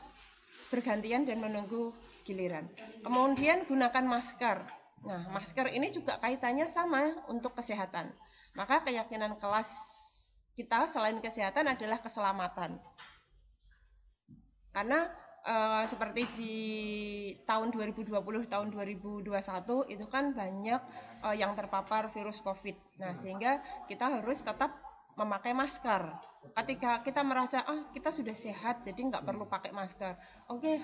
bergantian dan menunggu giliran. Kemudian gunakan masker. Nah, masker ini juga kaitannya sama untuk kesehatan. Maka keyakinan kelas kita selain kesehatan adalah keselamatan. Karena seperti di tahun 2020, tahun 2021 itu kan banyak yang terpapar virus COVID. Nah, sehingga kita harus tetap memakai masker. Ketika kita merasa kita sudah sehat, jadi nggak perlu pakai masker. Oke,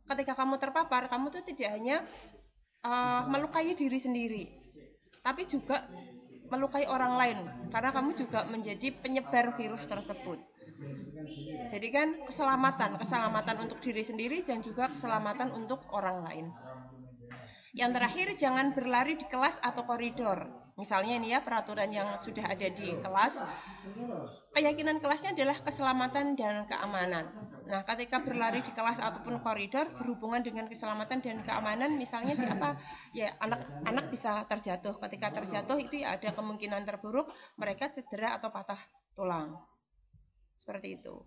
ketika kamu terpapar, kamu tuh tidak hanya melukai diri sendiri, tapi juga melukai orang lain, karena kamu juga menjadi penyebar virus tersebut. Jadi kan keselamatan untuk diri sendiri dan juga keselamatan untuk orang lain. Yang terakhir, jangan berlari di kelas atau koridor. Misalnya ini ya peraturan yang sudah ada di kelas. Keyakinan kelasnya adalah keselamatan dan keamanan. Nah, ketika berlari di kelas ataupun koridor berhubungan dengan keselamatan dan keamanan, misalnya di apa ya, anak-anak bisa terjatuh. Ketika terjatuh itu ya ada kemungkinan terburuk mereka cedera atau patah tulang. Seperti itu.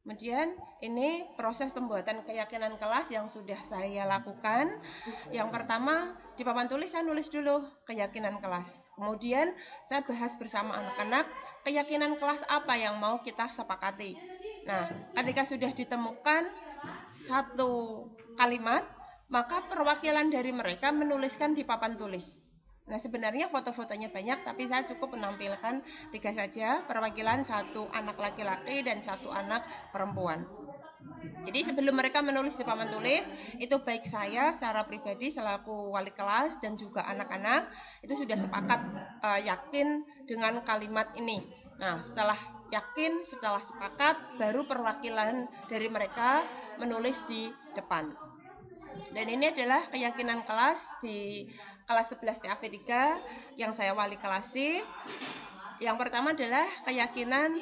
Kemudian ini proses pembuatan keyakinan kelas yang sudah saya lakukan. Yang pertama di papan tulis saya nulis dulu keyakinan kelas. Kemudian saya bahas bersama anak-anak keyakinan kelas apa yang mau kita sepakati. Nah, ketika sudah ditemukan satu kalimat, maka perwakilan dari mereka menuliskan di papan tulis. Nah, sebenarnya foto-fotonya banyak, tapi saya cukup menampilkan 3 saja, perwakilan 1 anak laki-laki dan 1 anak perempuan. Jadi sebelum mereka menulis di papan tulis, itu baik saya secara pribadi selaku wali kelas dan juga anak-anak itu sudah sepakat yakin dengan kalimat ini. Nah, setelah yakin, setelah sepakat, baru perwakilan dari mereka menulis di depan. Dan ini adalah keyakinan kelas di kelas 11 TAP 3 yang saya wali kelasi. Yang pertama adalah keyakinan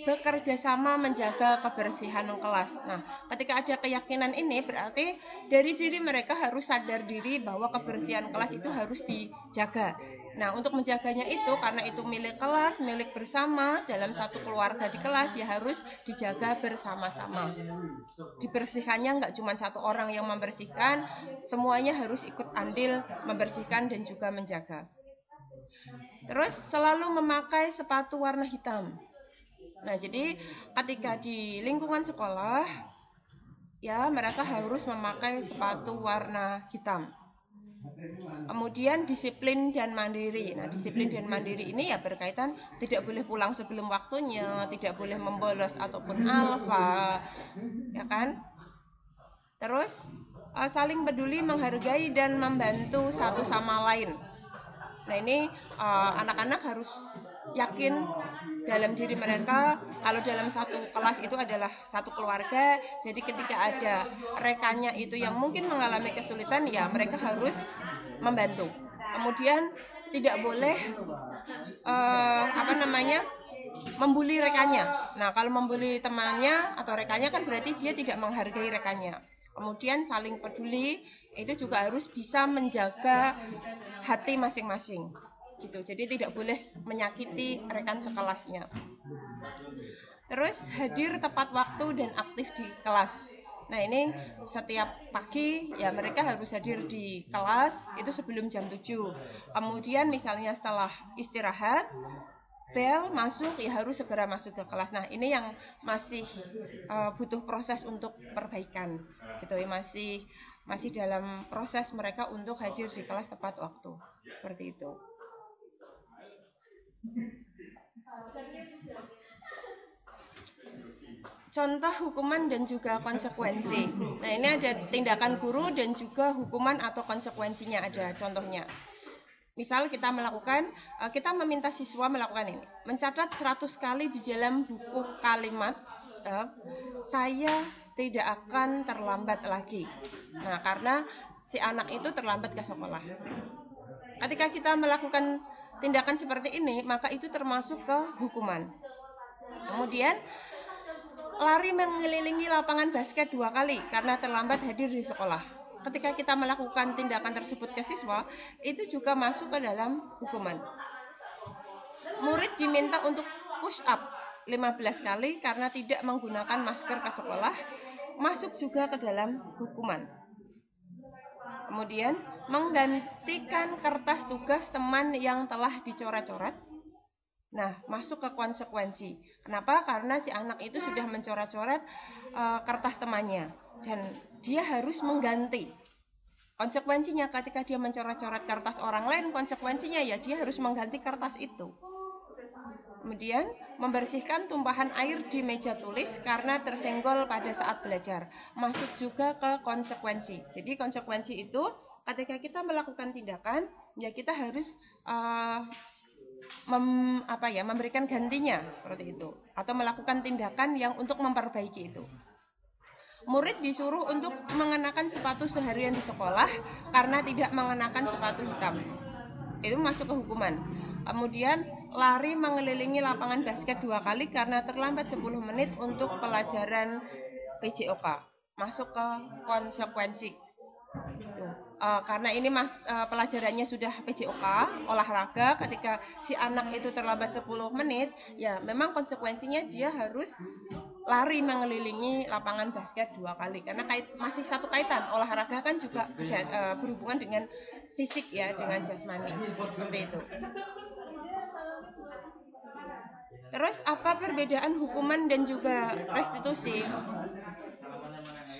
bekerja sama menjaga kebersihan kelas. Nah, ketika ada keyakinan ini berarti dari diri mereka harus sadar diri bahwa kebersihan kelas itu harus dijaga. Nah, untuk menjaganya itu karena itu milik kelas, milik bersama dalam satu keluarga di kelas ya harus dijaga bersama-sama. Dibersihkannya nggak cuma satu orang yang membersihkan, semuanya harus ikut andil membersihkan dan juga menjaga. Terus selalu memakai sepatu warna hitam. Nah, jadi ketika di lingkungan sekolah ya mereka harus memakai sepatu warna hitam. Kemudian disiplin dan mandiri. Nah, disiplin dan mandiri ini ya berkaitan tidak boleh pulang sebelum waktunya, tidak boleh membolos ataupun alfa, ya kan? Terus saling peduli, menghargai dan membantu satu sama lain. Nah, ini anak-anak harus yakin dalam diri mereka kalau dalam satu kelas itu adalah satu keluarga. Jadi ketika ada rekannya itu yang mungkin mengalami kesulitan ya mereka harus membantu. Kemudian tidak boleh membuli rekannya. Nah, kalau membuli temannya atau rekannya kan berarti dia tidak menghargai rekannya. Kemudian saling peduli itu juga harus bisa menjaga hati masing-masing. Gitu. Jadi tidak boleh menyakiti rekan sekelasnya. Terus hadir tepat waktu dan aktif di kelas. Nah, ini setiap pagi ya mereka harus hadir di kelas itu sebelum jam 7. Kemudian misalnya setelah istirahat bel masuk ya harus segera masuk ke kelas. Nah, ini yang masih butuh proses untuk perbaikan. Gitu ya, masih dalam proses mereka untuk hadir di kelas tepat waktu. Seperti itu. Contoh hukuman dan juga konsekuensi. Nah, ini ada tindakan guru dan juga hukuman atau konsekuensinya ada contohnya. Misal kita meminta siswa melakukan ini. Mencatat 100 kali di dalam buku kalimat, saya tidak akan terlambat lagi. Nah, karena si anak itu terlambat ke sekolah. Ketika kita melakukan tindakan seperti ini, maka itu termasuk ke hukuman. Kemudian lari mengelilingi lapangan basket 2 kali karena terlambat hadir di sekolah. Ketika kita melakukan tindakan tersebut ke siswa, itu juga masuk ke dalam hukuman. Murid diminta untuk push up 15 kali karena tidak menggunakan masker ke sekolah, masuk juga ke dalam hukuman. Kemudian menggantikan kertas tugas teman yang telah dicoret-coret. Nah, masuk ke konsekuensi. Kenapa? Karena si anak itu sudah mencoret-coret kertas temannya dan dia harus mengganti. Konsekuensinya ketika dia mencoret-coret kertas orang lain, konsekuensinya ya dia harus mengganti kertas itu. Kemudian membersihkan tumpahan air di meja tulis karena tersenggol pada saat belajar. Masuk juga ke konsekuensi. Jadi konsekuensi itu ketika kita melakukan tindakan, ya kita harus memberikan gantinya seperti itu, atau melakukan tindakan yang untuk memperbaiki itu. Murid disuruh untuk mengenakan sepatu seharian di sekolah karena tidak mengenakan sepatu hitam. Itu masuk ke hukuman. Kemudian lari mengelilingi lapangan basket 2 kali karena terlambat 10 menit untuk pelajaran PJOK. Masuk ke konsekuensi. Karena ini pelajarannya sudah PJOK, olahraga, ketika si anak itu terlambat 10 menit, ya memang konsekuensinya dia harus lari mengelilingi lapangan basket 2 kali karena masih satu kaitan. Olahraga kan juga berhubungan dengan fisik ya, dengan jasmani. Seperti itu. Terus apa perbedaan hukuman dan juga restitusi?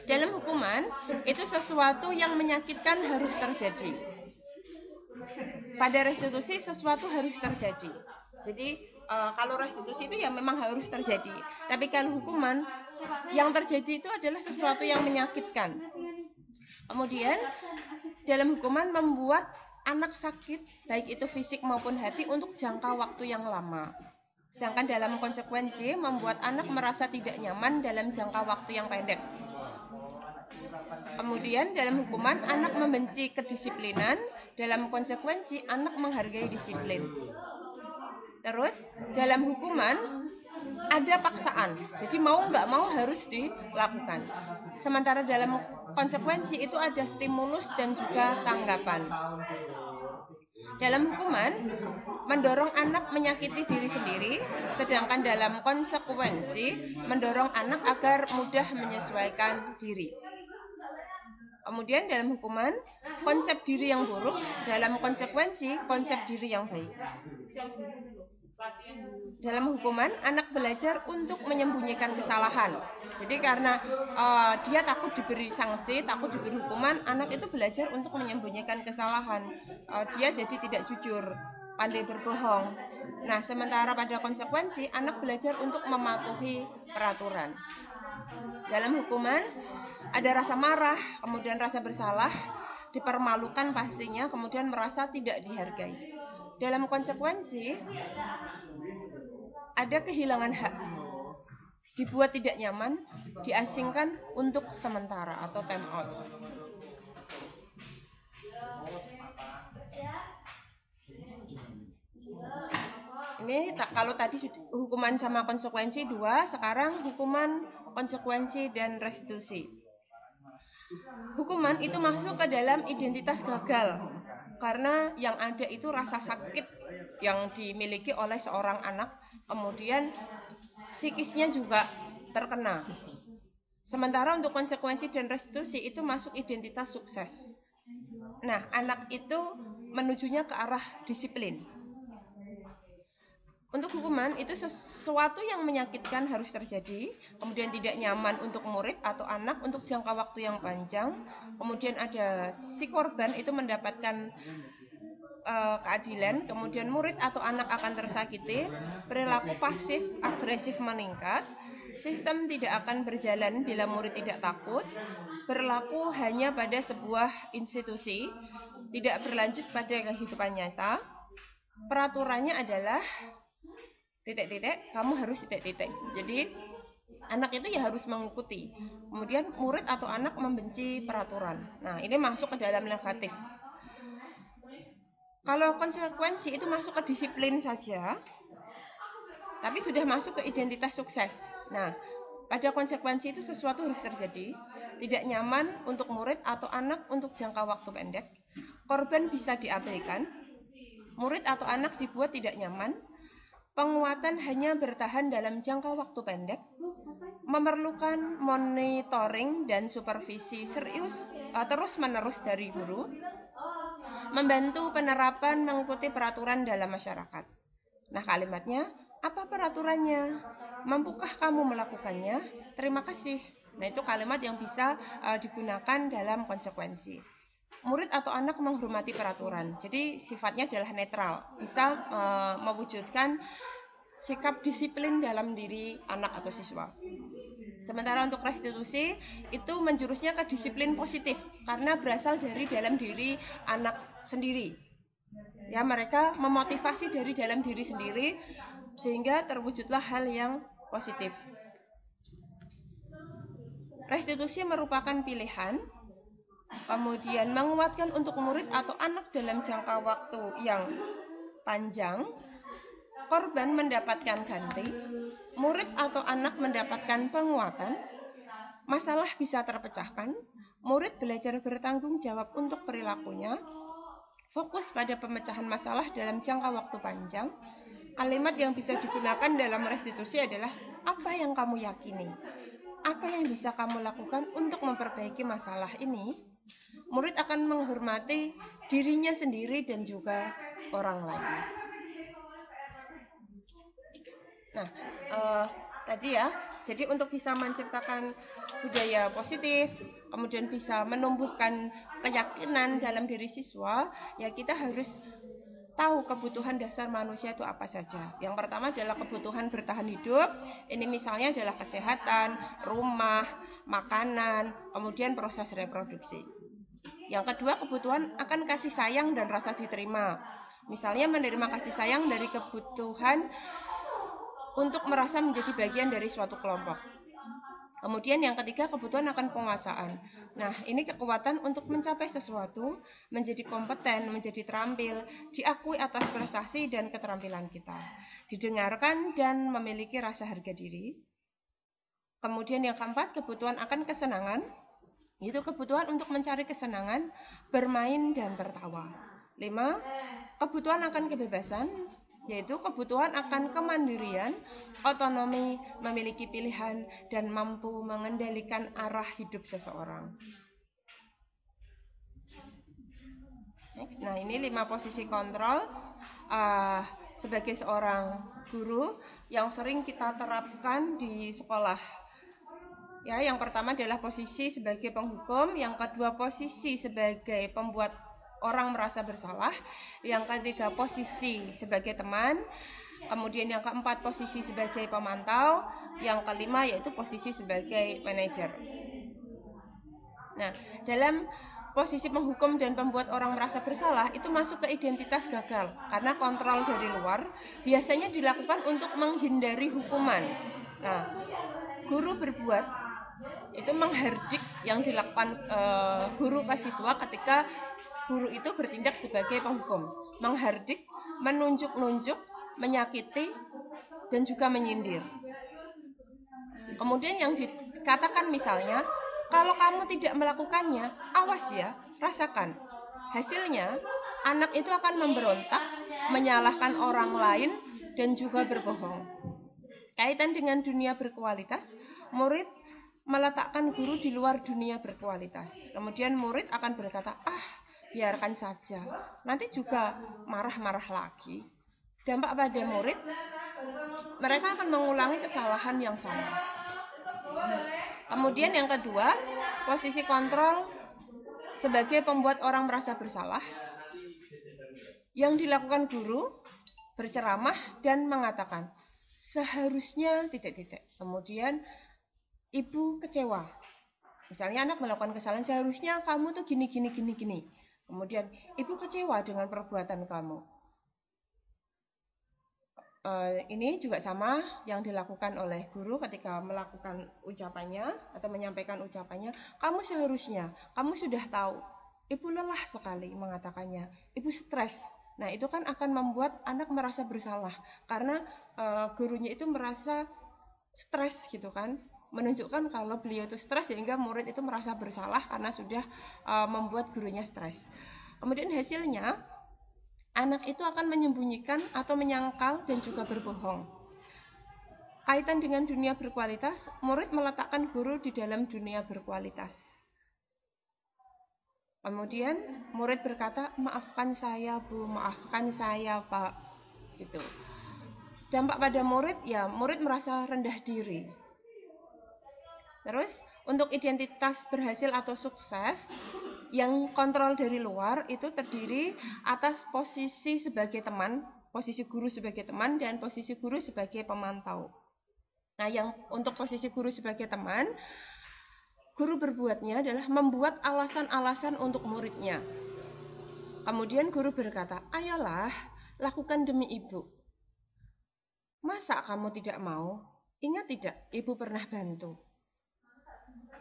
Dalam hukuman itu sesuatu yang menyakitkan harus terjadi. Pada restitusi sesuatu harus terjadi. Jadi kalau restitusi itu ya memang harus terjadi. Tapi kalau hukuman yang terjadi itu adalah sesuatu yang menyakitkan. Kemudian dalam hukuman membuat anak sakit, baik itu fisik maupun hati untuk jangka waktu yang lama. Sedangkan dalam konsekuensi membuat anak merasa tidak nyaman dalam jangka waktu yang pendek. Kemudian dalam hukuman anak membenci kedisiplinan, dalam konsekuensi anak menghargai disiplin. Terus dalam hukuman ada paksaan, jadi mau nggak mau harus dilakukan. Sementara dalam konsekuensi itu ada stimulus dan juga tanggapan. Dalam hukuman mendorong anak menyakiti diri sendiri, sedangkan dalam konsekuensi mendorong anak agar mudah menyesuaikan diri. Kemudian dalam hukuman konsep diri yang buruk, dalam konsekuensi konsep diri yang baik. Dalam hukuman anak belajar untuk menyembunyikan kesalahan. Jadi karena dia takut diberi sanksi, takut diberi hukuman, anak itu belajar untuk menyembunyikan kesalahan. Dia jadi tidak jujur, pandai berbohong. Nah, sementara pada konsekuensi anak belajar untuk mematuhi peraturan. Dalam hukuman ada rasa marah, kemudian rasa bersalah, dipermalukan pastinya, kemudian merasa tidak dihargai. Dalam konsekuensi ada kehilangan hak, dibuat tidak nyaman, diasingkan untuk sementara atau time out. Ini kalau tadi hukuman sama konsekuensi 2, sekarang hukuman, konsekuensi, dan restitusi. Hukuman itu masuk ke dalam identitas gagal karena yang ada itu rasa sakit yang dimiliki oleh seorang anak, kemudian psikisnya juga terkena. Sementara untuk konsekuensi dan restitusi itu masuk identitas sukses. Nah, anak itu menujunya ke arah disiplin. Untuk hukuman itu sesuatu yang menyakitkan harus terjadi, kemudian tidak nyaman untuk murid atau anak untuk jangka waktu yang panjang, kemudian ada si korban itu mendapatkan keadilan, kemudian murid atau anak akan tersakiti, perilaku pasif agresif meningkat, sistem tidak akan berjalan bila murid tidak takut, berlaku hanya pada sebuah institusi, tidak berlanjut pada kehidupan nyata, peraturannya adalah titik-titik, kamu harus titik-titik. Jadi anak itu ya harus mengikuti. Kemudian murid atau anak membenci peraturan. Nah, ini masuk ke dalam negatif. Kalau konsekuensi itu masuk ke disiplin saja, tapi sudah masuk ke identitas sukses. Nah, pada konsekuensi itu sesuatu harus terjadi, tidak nyaman untuk murid atau anak untuk jangka waktu pendek, korban bisa diabaikan, murid atau anak dibuat tidak nyaman, penguatan hanya bertahan dalam jangka waktu pendek, memerlukan monitoring dan supervisi serius terus-menerus dari guru, membantu penerapan mengikuti peraturan dalam masyarakat. Nah, kalimatnya, apa peraturannya? Mampukah kamu melakukannya? Terima kasih. Nah, itu kalimat yang bisa digunakan dalam konsekuensi. Murid atau anak menghormati peraturan, jadi sifatnya adalah netral, bisa mewujudkan sikap disiplin dalam diri anak atau siswa. Sementara untuk restitusi itu menjurusnya ke disiplin positif karena berasal dari dalam diri anak sendiri. Ya, mereka memotivasi dari dalam diri sendiri sehingga terwujudlah hal yang positif. Restitusi merupakan pilihan, kemudian menguatkan untuk murid atau anak dalam jangka waktu yang panjang, korban mendapatkan ganti, murid atau anak mendapatkan penguatan, masalah bisa terpecahkan, murid belajar bertanggung jawab untuk perilakunya, fokus pada pemecahan masalah dalam jangka waktu panjang. Kalimat yang bisa digunakan dalam restitusi adalah apa yang kamu yakini, apa yang bisa kamu lakukan untuk memperbaiki masalah ini. Murid akan menghormati dirinya sendiri dan juga orang lain. Nah, tadi ya, jadi untuk bisa menciptakan budaya positif, kemudian bisa menumbuhkan keyakinan dalam diri siswa, ya kita harus tahu kebutuhan dasar manusia itu apa saja. Yang pertama adalah kebutuhan bertahan hidup. Ini misalnya adalah kesehatan, rumah, makanan, kemudian proses reproduksi. Yang kedua, kebutuhan akan kasih sayang dan rasa diterima. Misalnya menerima kasih sayang dari kebutuhan untuk merasa menjadi bagian dari suatu kelompok. Kemudian yang ketiga, kebutuhan akan penguasaan. Nah, ini kekuatan untuk mencapai sesuatu, menjadi kompeten, menjadi terampil, diakui atas prestasi dan keterampilan kita, didengarkan dan memiliki rasa harga diri. Kemudian yang keempat, kebutuhan akan kesenangan, itu kebutuhan untuk mencari kesenangan, bermain dan tertawa. 5. Kebutuhan akan kebebasan, yaitu kebutuhan akan kemandirian, otonomi, memiliki pilihan, dan mampu mengendalikan arah hidup seseorang. Next. Nah, ini 5 posisi kontrol sebagai seorang guru yang sering kita terapkan di sekolah. Ya, yang pertama adalah posisi sebagai penghukum, yang kedua posisi sebagai pembuat orang merasa bersalah, yang ketiga posisi sebagai teman, kemudian yang keempat posisi sebagai pemantau, yang kelima yaitu posisi sebagai manajer. Nah, dalam posisi penghukum dan pembuat orang merasa bersalah itu masuk ke identitas gagal, karena kontrol dari luar biasanya dilakukan untuk menghindari hukuman. Nah, guru berbuat itu menghardik yang dilakukan guru ke siswa ketika guru itu bertindak sebagai penghukum, menghardik, menunjuk-nunjuk, menyakiti, dan juga menyindir. Kemudian yang dikatakan misalnya, kalau kamu tidak melakukannya, awas ya, rasakan. Hasilnya, anak itu akan memberontak, menyalahkan orang lain, dan juga berbohong. Kaitan dengan dunia berkualitas, murid meletakkan guru di luar dunia berkualitas. Kemudian murid akan berkata, biarkan saja, nanti juga marah-marah lagi. Dampak pada murid, mereka akan mengulangi kesalahan yang sama. Kemudian yang kedua, posisi kontrol sebagai pembuat orang merasa bersalah. Yang dilakukan guru berceramah dan mengatakan, seharusnya ... Kemudian ibu kecewa. Misalnya anak melakukan kesalahan, seharusnya kamu tuh gini. Kemudian ibu kecewa dengan perbuatan kamu. Ini juga sama yang dilakukan oleh guru ketika melakukan ucapannya atau menyampaikan ucapannya. Kamu seharusnya, kamu sudah tahu, ibu lelah sekali mengatakannya, ibu stres. Nah, itu kan akan membuat anak merasa bersalah karena gurunya itu merasa stres gitu kan, menunjukkan kalau beliau itu stres sehingga murid itu merasa bersalah karena sudah membuat gurunya stres. Kemudian hasilnya anak itu akan menyembunyikan atau menyangkal dan juga berbohong. Kaitan dengan dunia berkualitas, murid meletakkan guru di dalam dunia berkualitas. Kemudian murid berkata, maafkan saya Bu, maafkan saya Pak, gitu. Dampak pada murid, ya murid merasa rendah diri. Terus untuk identitas berhasil atau sukses, yang kontrol dari luar itu terdiri atas posisi sebagai teman, posisi guru sebagai teman, dan posisi guru sebagai pemantau. Nah, yang untuk posisi guru sebagai teman, guru berbuatnya adalah membuat alasan-alasan untuk muridnya. Kemudian guru berkata, ayolah, lakukan demi ibu. Masa kamu tidak mau? Ingat tidak, ibu pernah bantu.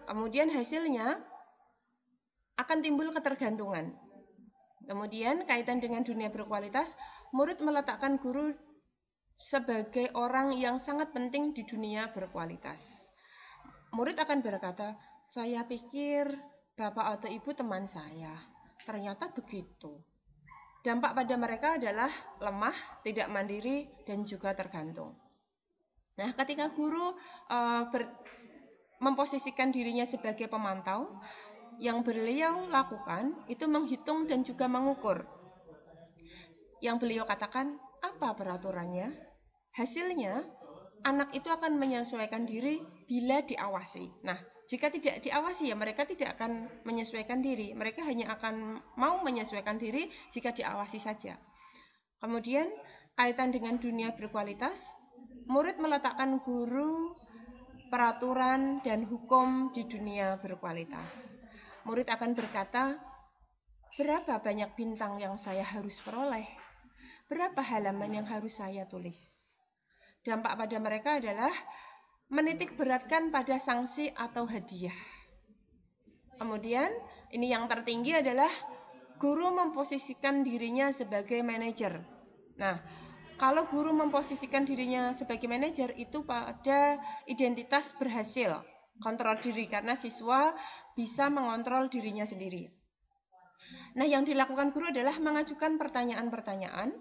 Kemudian hasilnya akan timbul ketergantungan. Kemudian kaitan dengan dunia berkualitas, murid meletakkan guru sebagai orang yang sangat penting di dunia berkualitas. Murid akan berkata, saya pikir bapak atau ibu teman saya. Ternyata begitu. Dampak pada mereka adalah lemah, tidak mandiri, dan juga tergantung. Nah, ketika guru memposisikan dirinya sebagai pemantau, yang beliau lakukan itu menghitung dan juga mengukur. Yang beliau katakan, apa peraturannya? Hasilnya, anak itu akan menyesuaikan diri bila diawasi. Nah, jika tidak diawasi ya mereka tidak akan menyesuaikan diri. Mereka hanya akan mau menyesuaikan diri jika diawasi saja. Kemudian, kaitan dengan dunia berkualitas, murid meletakkan guru, peraturan, dan hukum di dunia berkualitas. Murid akan berkata, berapa banyak bintang yang saya harus peroleh? Berapa halaman yang harus saya tulis? Dampak pada mereka adalah menitik beratkan pada sanksi atau hadiah. Kemudian, ini yang tertinggi adalah guru memposisikan dirinya sebagai manajer. Nah, kalau guru memposisikan dirinya sebagai manajer itu pada identitas berhasil, kontrol diri karena siswa bisa mengontrol dirinya sendiri. Nah, yang dilakukan guru adalah mengajukan pertanyaan-pertanyaan.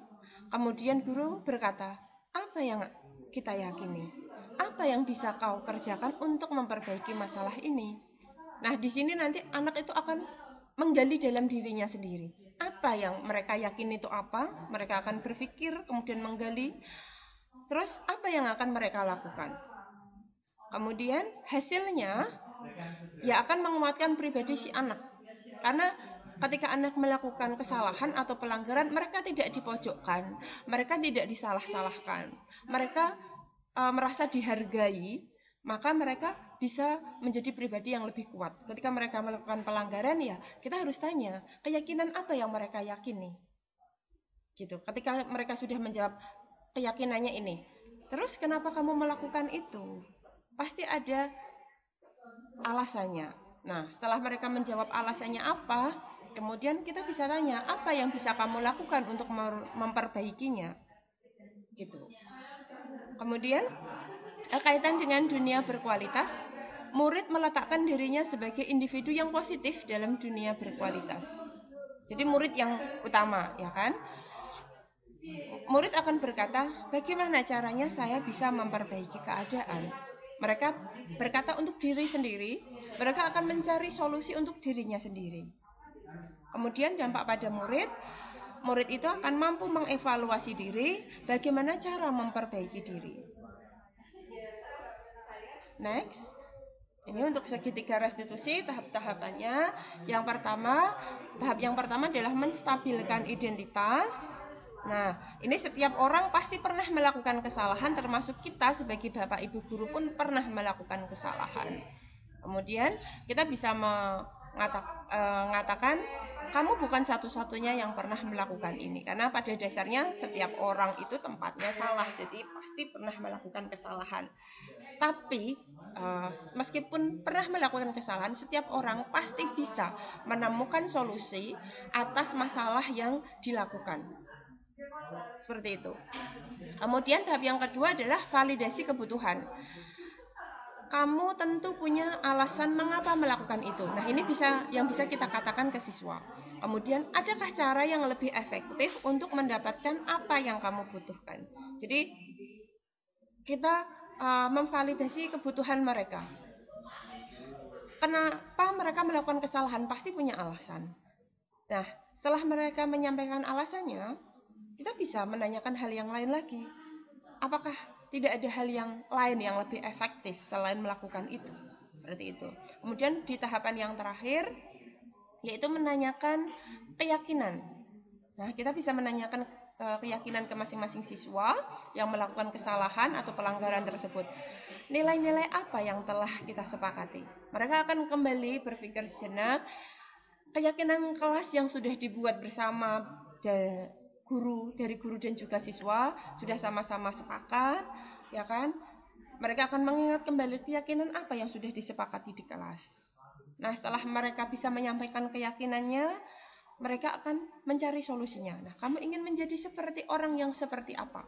Kemudian guru berkata, apa yang kita yakini? Apa yang bisa kau kerjakan untuk memperbaiki masalah ini? Nah, di sini nanti anak itu akan menggali dalam dirinya sendiri. Apa yang mereka yakini itu apa? Mereka akan berpikir, kemudian menggali. Terus apa yang akan mereka lakukan? Kemudian hasilnya ya akan menguatkan pribadi si anak. Karena ketika anak melakukan kesalahan atau pelanggaran, mereka tidak dipojokkan, mereka tidak disalah-salahkan, mereka merasa dihargai, maka mereka bisa menjadi pribadi yang lebih kuat. Ketika mereka melakukan pelanggaran ya kita harus tanya, keyakinan apa yang mereka yakini? Gitu. Ketika mereka sudah menjawab keyakinannya ini, terus kenapa kamu melakukan itu? Pasti ada alasannya. Nah, setelah mereka menjawab alasannya apa, kemudian kita bisa tanya, apa yang bisa kamu lakukan untuk memperbaikinya? Gitu. Kemudian, kaitan dengan dunia berkualitas, murid meletakkan dirinya sebagai individu yang positif dalam dunia berkualitas. Jadi murid yang utama, ya kan? Murid akan berkata, bagaimana caranya saya bisa memperbaiki keadaan? Mereka berkata untuk diri sendiri, mereka akan mencari solusi untuk dirinya sendiri. Kemudian dampak pada murid itu akan mampu mengevaluasi diri, bagaimana cara memperbaiki diri. Next, ini untuk segitiga restitusi tahap-tahapannya. Tahap yang pertama adalah menstabilkan identitas. Nah, ini setiap orang pasti pernah melakukan kesalahan, termasuk kita sebagai bapak ibu guru pun pernah melakukan kesalahan. Kemudian kita bisa mengatakan kamu bukan satu-satunya yang pernah melakukan ini, karena pada dasarnya setiap orang itu tempatnya salah, jadi pasti pernah melakukan kesalahan. Tapi meskipun pernah melakukan kesalahan, setiap orang pasti bisa menemukan solusi atas masalah yang dilakukan. Seperti itu. Kemudian tahap yang kedua adalah validasi kebutuhan. Kamu tentu punya alasan mengapa melakukan itu. Nah, ini yang bisa kita katakan ke siswa. Kemudian, adakah cara yang lebih efektif untuk mendapatkan apa yang kamu butuhkan? Jadi, kita memvalidasi kebutuhan mereka. Kenapa mereka melakukan kesalahan? Pasti punya alasan. Nah, setelah mereka menyampaikan alasannya, kita bisa menanyakan hal yang lain lagi. Apakah tidak ada hal yang lain yang lebih efektif selain melakukan itu? Seperti itu. Kemudian di tahapan yang terakhir, yaitu menanyakan keyakinan. Nah, kita bisa menanyakan keyakinan ke masing-masing siswa yang melakukan kesalahan atau pelanggaran tersebut. Nilai-nilai apa yang telah kita sepakati? Mereka akan kembali berpikir sejenak. Keyakinan kelas yang sudah dibuat bersama dari guru dan juga siswa sudah sama-sama sepakat, ya kan? Mereka akan mengingat kembali keyakinan apa yang sudah disepakati di kelas. Nah, setelah mereka bisa menyampaikan keyakinannya, mereka akan mencari solusinya. Nah, kamu ingin menjadi seperti orang yang seperti apa?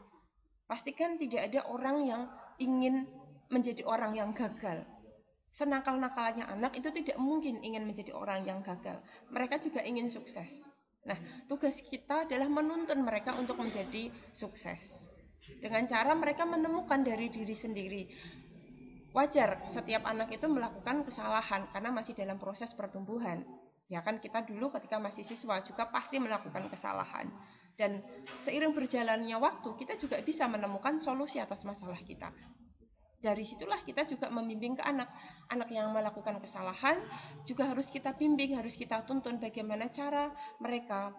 Pastikan tidak ada orang yang ingin menjadi orang yang gagal. Senakal-nakalnya anak itu tidak mungkin ingin menjadi orang yang gagal. Mereka juga ingin sukses. Nah, tugas kita adalah menuntun mereka untuk menjadi sukses. Dengan cara mereka menemukan dari diri sendiri. Wajar setiap anak itu melakukan kesalahan karena masih dalam proses pertumbuhan. Ya kan, kita dulu ketika masih siswa juga pasti melakukan kesalahan. Dan seiring berjalannya waktu, kita juga bisa menemukan solusi atas masalah kita. Dari situlah kita juga membimbing ke anak. Anak yang melakukan kesalahan juga harus kita bimbing, harus kita tuntun bagaimana cara mereka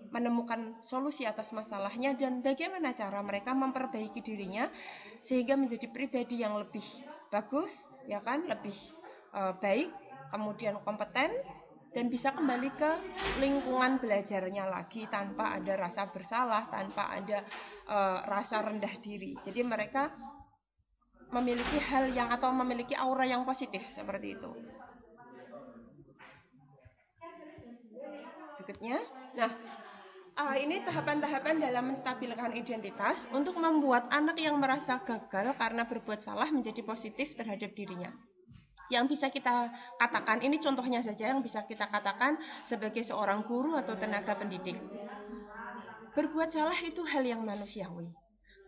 menemukan solusi atas masalahnya dan bagaimana cara mereka memperbaiki dirinya sehingga menjadi pribadi yang lebih bagus, ya kan, lebih baik, kemudian kompeten dan bisa kembali ke lingkungan belajarnya lagi tanpa ada rasa bersalah, tanpa ada rasa rendah diri. Jadi mereka memiliki hal yang atau memiliki aura yang positif seperti itu. Berikutnya, nah ini tahapan-tahapan dalam menstabilkan identitas untuk membuat anak yang merasa gagal karena berbuat salah menjadi positif terhadap dirinya. Yang bisa kita katakan, ini contohnya saja yang bisa kita katakan sebagai seorang guru atau tenaga pendidik. Berbuat salah itu hal yang manusiawi.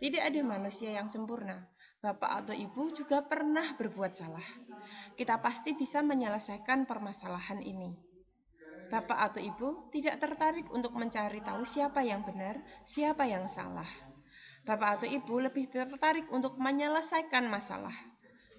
Tidak ada manusia yang sempurna. Bapak atau ibu juga pernah berbuat salah. Kita pasti bisa menyelesaikan permasalahan ini. Bapak atau ibu tidak tertarik untuk mencari tahu siapa yang benar, siapa yang salah. Bapak atau ibu lebih tertarik untuk menyelesaikan masalah.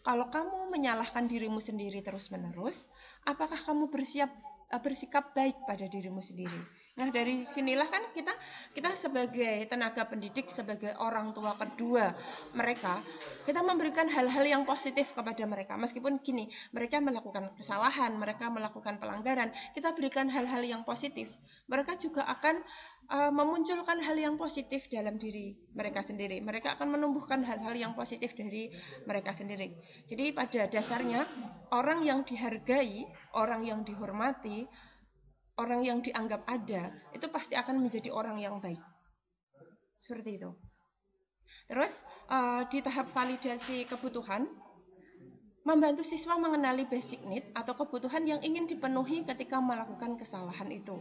Kalau kamu menyalahkan dirimu sendiri terus-menerus, apakah kamu bersikap baik pada dirimu sendiri? Nah, dari sinilah kan kita sebagai tenaga pendidik, sebagai orang tua kedua mereka, kita memberikan hal-hal yang positif kepada mereka. Meskipun gini, mereka melakukan kesalahan, mereka melakukan pelanggaran, kita berikan hal-hal yang positif. Mereka juga akan memunculkan hal yang positif dalam diri mereka sendiri. Mereka akan menumbuhkan hal-hal yang positif dari mereka sendiri. Jadi pada dasarnya, orang yang dihargai, orang yang dihormati, orang yang dianggap ada, itu pasti akan menjadi orang yang baik. Seperti itu. Terus di tahap validasi kebutuhan, membantu siswa mengenali basic need atau kebutuhan yang ingin dipenuhi ketika melakukan kesalahan itu.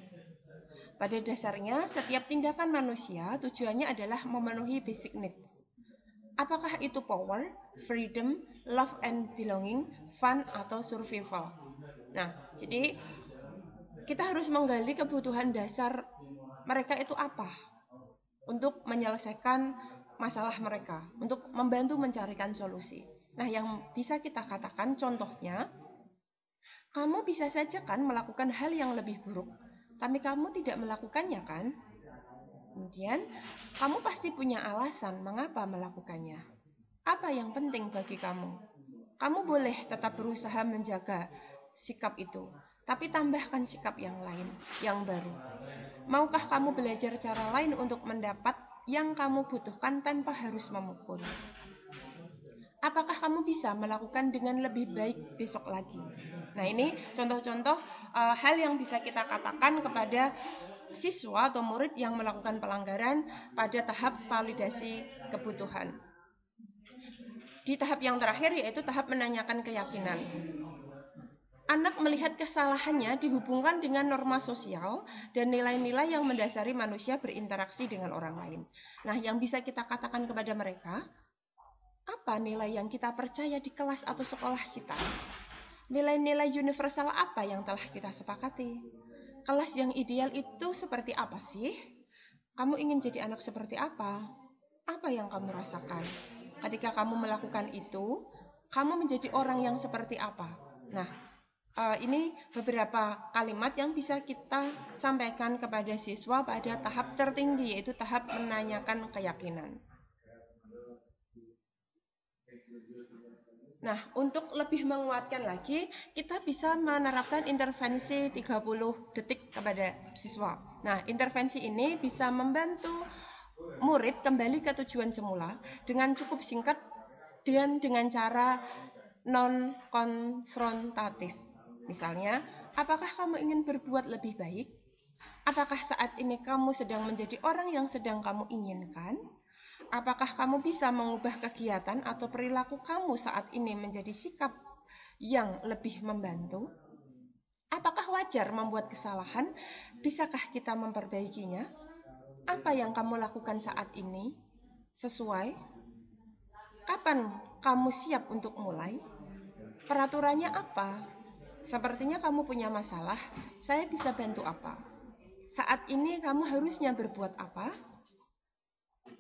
Pada dasarnya, setiap tindakan manusia tujuannya adalah memenuhi basic needs. Apakah itu power, freedom, love and belonging, fun, atau survival? Nah, jadi kita harus menggali kebutuhan dasar mereka itu apa untuk menyelesaikan masalah mereka, untuk membantu mencarikan solusi. Nah, yang bisa kita katakan contohnya, kamu bisa saja kan melakukan hal yang lebih buruk, tapi kamu tidak melakukannya kan? Kemudian, kamu pasti punya alasan mengapa melakukannya. Apa yang penting bagi kamu? Kamu boleh tetap berusaha menjaga sikap itu, tapi tambahkan sikap yang lain, yang baru. Maukah kamu belajar cara lain untuk mendapat yang kamu butuhkan tanpa harus memukul? Apakah kamu bisa melakukan dengan lebih baik besok lagi? Nah, ini contoh-contoh hal yang bisa kita katakan kepada siswa atau murid yang melakukan pelanggaran pada tahap validasi kebutuhan. Di tahap yang terakhir yaitu tahap menanyakan keyakinan. Anak melihat kesalahannya dihubungkan dengan norma sosial dan nilai-nilai yang mendasari manusia berinteraksi dengan orang lain. Nah, yang bisa kita katakan kepada mereka, apa nilai yang kita percaya di kelas atau sekolah kita? Nilai-nilai universal apa yang telah kita sepakati? Kelas yang ideal itu seperti apa sih? Kamu ingin jadi anak seperti apa? Apa yang kamu rasakan? Ketika kamu melakukan itu, kamu menjadi orang yang seperti apa? Nah, ini beberapa kalimat yang bisa kita sampaikan kepada siswa pada tahap tertinggi, yaitu tahap menanyakan keyakinan. Nah, untuk lebih menguatkan lagi, kita bisa menerapkan intervensi 30 detik kepada siswa. Nah, intervensi ini bisa membantu murid kembali ke tujuan semula dengan cukup singkat dan dengan cara non-konfrontatif. Misalnya, apakah kamu ingin berbuat lebih baik? Apakah saat ini kamu sedang menjadi orang yang sedang kamu inginkan? Apakah kamu bisa mengubah kegiatan atau perilaku kamu saat ini menjadi sikap yang lebih membantu? Apakah wajar membuat kesalahan? Bisakah kita memperbaikinya? Apa yang kamu lakukan saat ini sesuai? Kapan kamu siap untuk mulai? Peraturannya apa? Sepertinya kamu punya masalah. Saya bisa bantu apa? Saat ini kamu harusnya berbuat apa?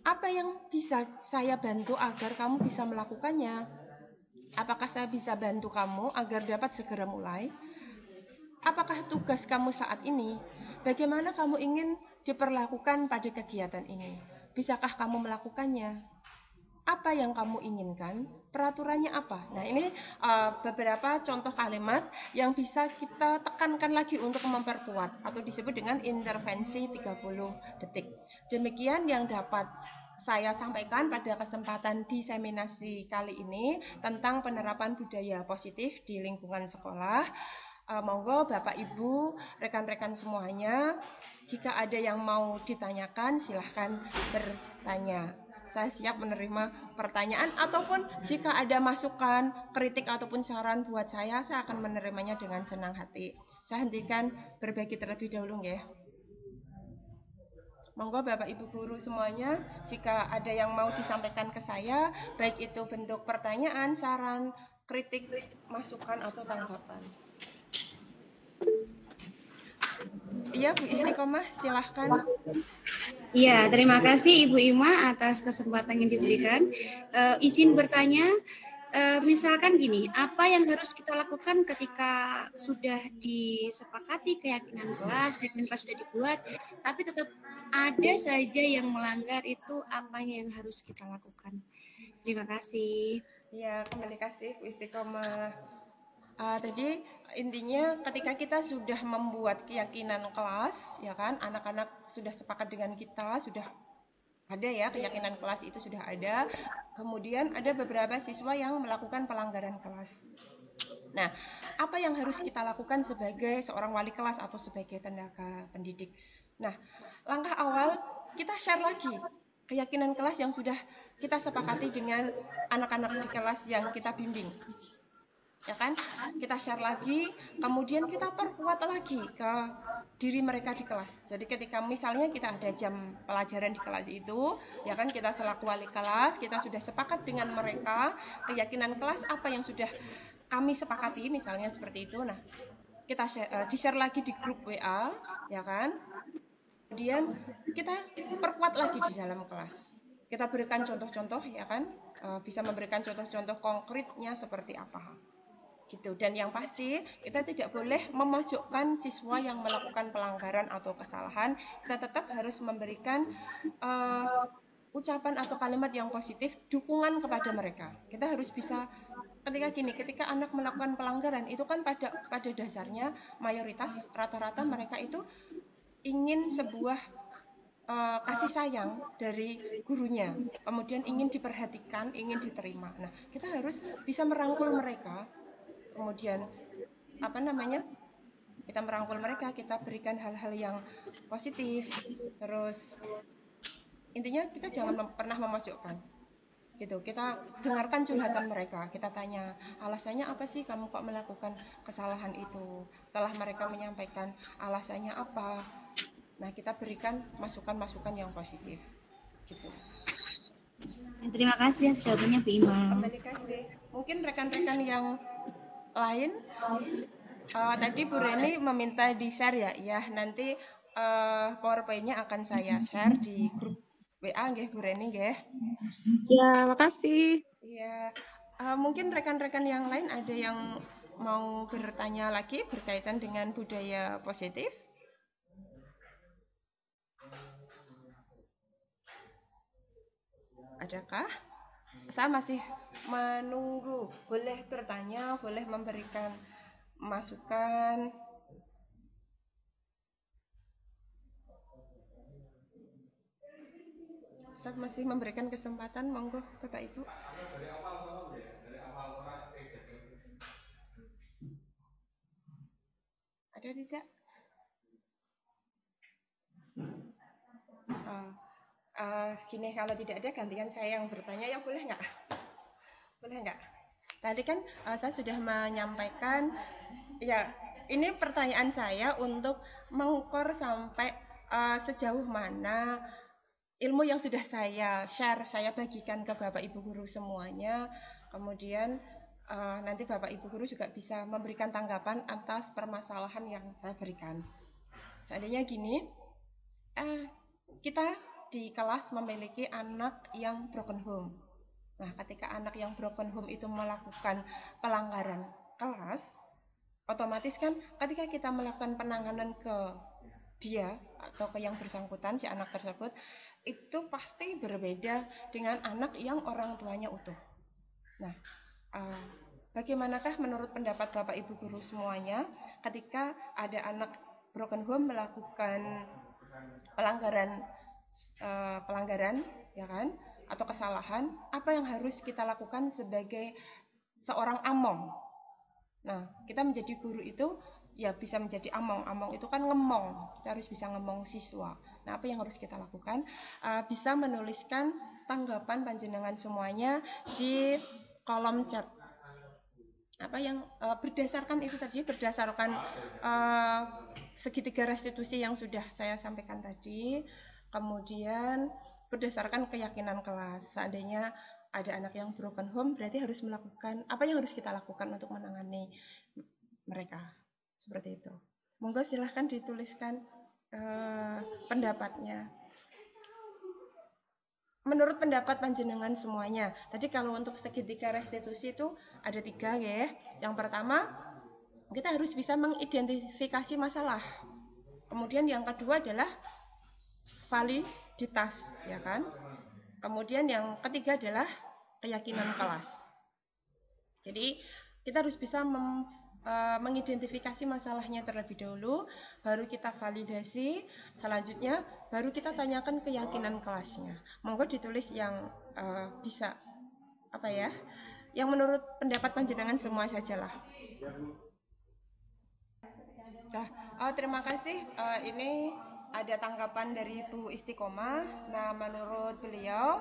Apa yang bisa saya bantu agar kamu bisa melakukannya? Apakah saya bisa bantu kamu agar dapat segera mulai? Apakah tugas kamu saat ini? Bagaimana kamu ingin diperlakukan pada kegiatan ini? Bisakah kamu melakukannya? Apa yang kamu inginkan? Peraturannya apa? Nah, ini beberapa contoh kalimat yang bisa kita tekankan lagi untuk memperkuat atau disebut dengan intervensi 30 detik. Demikian yang dapat saya sampaikan pada kesempatan diseminasi kali ini tentang penerapan budaya positif di lingkungan sekolah. Monggo Bapak Ibu, rekan-rekan semuanya, jika ada yang mau ditanyakan silahkan bertanya. Saya siap menerima pertanyaan ataupun jika ada masukan, kritik ataupun saran buat saya akan menerimanya dengan senang hati. Saya hentikan berbagi terlebih dahulu ya. Monggo Bapak Ibu guru semuanya, jika ada yang mau disampaikan ke saya, baik itu bentuk pertanyaan, saran, kritik, masukan atau tanggapan. Iya Bu Istiqomah, silahkan. Iya, terima kasih Ibu Ima atas kesempatan yang diberikan. Izin bertanya, misalkan gini, apa yang harus kita lakukan ketika sudah disepakati keyakinan kelas sudah dibuat, tapi tetap ada saja yang melanggar, itu apa yang harus kita lakukan? Terima kasih. Ya, kembali kasih Bu Istiqomah. Tadi intinya ketika kita sudah membuat keyakinan kelas, ya kan, anak-anak sudah sepakat dengan kita, sudah ada ya keyakinan kelas itu sudah ada. Kemudian ada beberapa siswa yang melakukan pelanggaran kelas. Nah, apa yang harus kita lakukan sebagai seorang wali kelas atau sebagai tenaga pendidik? Nah, langkah awal kita share lagi keyakinan kelas yang sudah kita sepakati dengan anak-anak di kelas yang kita bimbing. Ya kan, kita share lagi, kemudian kita perkuat lagi ke diri mereka di kelas. Jadi ketika misalnya kita ada jam pelajaran di kelas itu, ya kan, kita selaku wali kelas, kita sudah sepakat dengan mereka keyakinan kelas apa yang sudah kami sepakati, misalnya seperti itu. Nah, kita di-share lagi di grup WA, ya kan. Kemudian kita perkuat lagi di dalam kelas. Kita berikan contoh-contoh, ya kan, bisa memberikan contoh-contoh konkretnya seperti apa. Gitu. Dan yang pasti kita tidak boleh memojokkan siswa yang melakukan pelanggaran atau kesalahan. Kita tetap harus memberikan ucapan atau kalimat yang positif, dukungan kepada mereka. Kita harus bisa ketika anak melakukan pelanggaran itu kan pada dasarnya mayoritas rata-rata mereka itu ingin sebuah kasih sayang dari gurunya, kemudian ingin diperhatikan, ingin diterima. Nah, kita harus bisa merangkul mereka. Kemudian kita merangkul mereka, kita berikan hal-hal yang positif, terus intinya kita jangan pernah memojokkan gitu. Kita dengarkan curhatan mereka, kita tanya alasannya apa sih kamu kok melakukan kesalahan itu. Setelah mereka menyampaikan alasannya apa, nah kita berikan masukan-masukan yang positif gitu. Terima kasih atas jawabannya Bu Ima. Kembali kasih. Mungkin rekan-rekan yang lain, tadi Bu Reni meminta di share ya nanti PowerPoint-nya akan saya share di grup WA nggih Bu Reni nggih. Ya, makasih. Iya, mungkin rekan-rekan yang lain ada yang mau bertanya lagi berkaitan dengan budaya positif. Adakah? Saya masih menunggu. Boleh bertanya, boleh memberikan masukan. Saya masih memberikan kesempatan, monggo Bapak Ibu. Ada tidak? Gini, kalau tidak ada gantian saya yang bertanya, ya boleh nggak? Boleh nggak? Tadi kan saya sudah menyampaikan, ya ini pertanyaan saya untuk mengukur sampai sejauh mana ilmu yang sudah saya share, saya bagikan ke Bapak Ibu Guru semuanya. Kemudian nanti Bapak Ibu Guru juga bisa memberikan tanggapan atas permasalahan yang saya berikan. Seandainya gini, kita di kelas memiliki anak yang broken home. Nah, ketika anak yang broken home itu melakukan pelanggaran kelas, otomatis kan ketika kita melakukan penanganan ke dia atau ke yang bersangkutan, si anak tersebut, itu pasti berbeda dengan anak yang orang tuanya utuh. Nah, bagaimanakah menurut pendapat Bapak Ibu Guru semuanya ketika ada anak broken home melakukan pelanggaran ya kan, atau kesalahan, apa yang harus kita lakukan sebagai seorang among? Nah, kita menjadi guru itu ya bisa menjadi among. Among itu kan ngemong, kita harus bisa ngemong siswa. Nah, apa yang harus kita lakukan? Bisa menuliskan tanggapan panjenengan semuanya di kolom chat. Apa yang berdasarkan itu tadi, berdasarkan segitiga restitusi yang sudah saya sampaikan tadi, kemudian berdasarkan keyakinan kelas. Seandainya ada anak yang broken home, berarti harus melakukan apa yang harus kita lakukan untuk menangani mereka, seperti itu. Monggo silahkan dituliskan pendapatnya. Menurut pendapat panjenengan semuanya, tadi kalau untuk segitiga restitusi itu ada 3 ya. Yang pertama, kita harus bisa mengidentifikasi masalah. Kemudian yang kedua adalah validitas, ya kan? Kemudian yang ketiga adalah keyakinan kelas. Jadi kita harus bisa mengidentifikasi masalahnya terlebih dahulu, baru kita validasi, selanjutnya baru kita tanyakan keyakinan kelasnya. Monggo ditulis yang bisa apa ya, yang menurut pendapat panjenengan semua sajalah. Terima kasih. Ini ada tanggapan dari Bu Istiqomah. Nah, menurut beliau,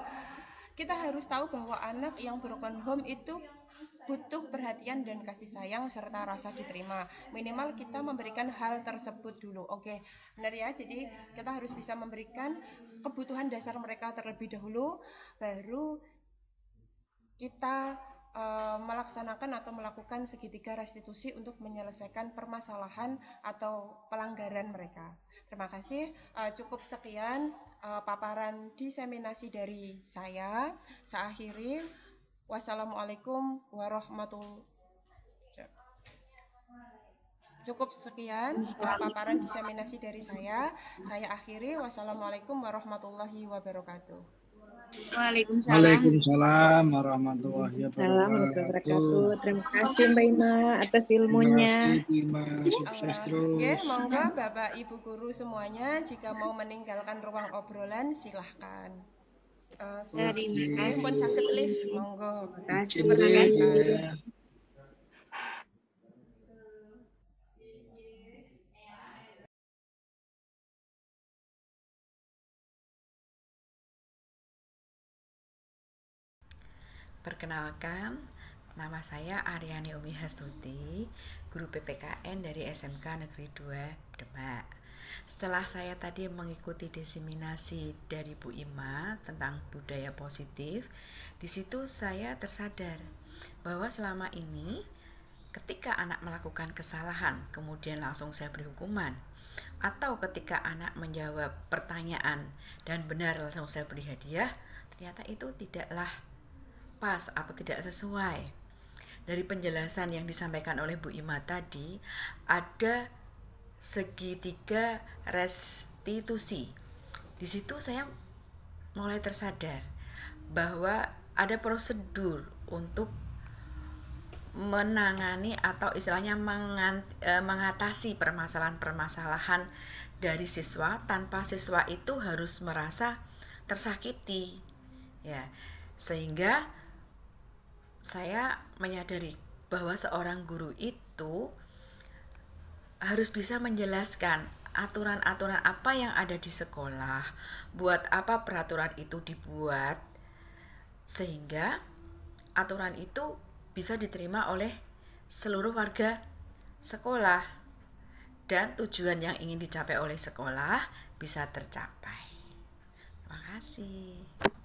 kita harus tahu bahwa anak yang broken home itu butuh perhatian dan kasih sayang serta rasa diterima. Minimal kita memberikan hal tersebut dulu. Oke, benar ya. Jadi kita harus bisa memberikan kebutuhan dasar mereka terlebih dahulu, baru kita melaksanakan atau melakukan segitiga restitusi untuk menyelesaikan permasalahan atau pelanggaran mereka. Terima kasih. Cukup sekian paparan diseminasi dari saya. Saya akhiri. Wassalamualaikum warahmatullahi wabarakatuh. Cukup sekian paparan diseminasi dari saya. Saya akhiri. Wassalamualaikum warahmatullahi wabarakatuh. Waalaikumsalam warahmatullahi wabarakatuh. Terima kasih Mbak Ima atas ilmunya. Terima kasih, sukses terus. Oke, monggo Bapak Ibu Guru semuanya, jika mau meninggalkan ruang obrolan silahkan. Pun sakit lift, monggo. Terima kasih. Perkenalkan, nama saya Aryani Umi Hastuti, guru PPKN dari SMK Negeri 2 Demak. Setelah saya tadi mengikuti diseminasi dari Bu Ima tentang budaya positif, di situ saya tersadar bahwa selama ini ketika anak melakukan kesalahan kemudian langsung saya beri hukuman, atau ketika anak menjawab pertanyaan dan benar langsung saya beri hadiah, ternyata itu tidaklah pas atau tidak sesuai. Dari penjelasan yang disampaikan oleh Bu Ima tadi, ada segitiga restitusi. Di situ saya mulai tersadar bahwa ada prosedur untuk menangani atau istilahnya mengatasi permasalahan-permasalahan dari siswa tanpa siswa itu harus merasa tersakiti, ya. Sehingga saya menyadari bahwa seorang guru itu harus bisa menjelaskan aturan-aturan apa yang ada di sekolah, buat apa peraturan itu dibuat, sehingga aturan itu bisa diterima oleh seluruh warga sekolah dan tujuan yang ingin dicapai oleh sekolah bisa tercapai. Terima kasih.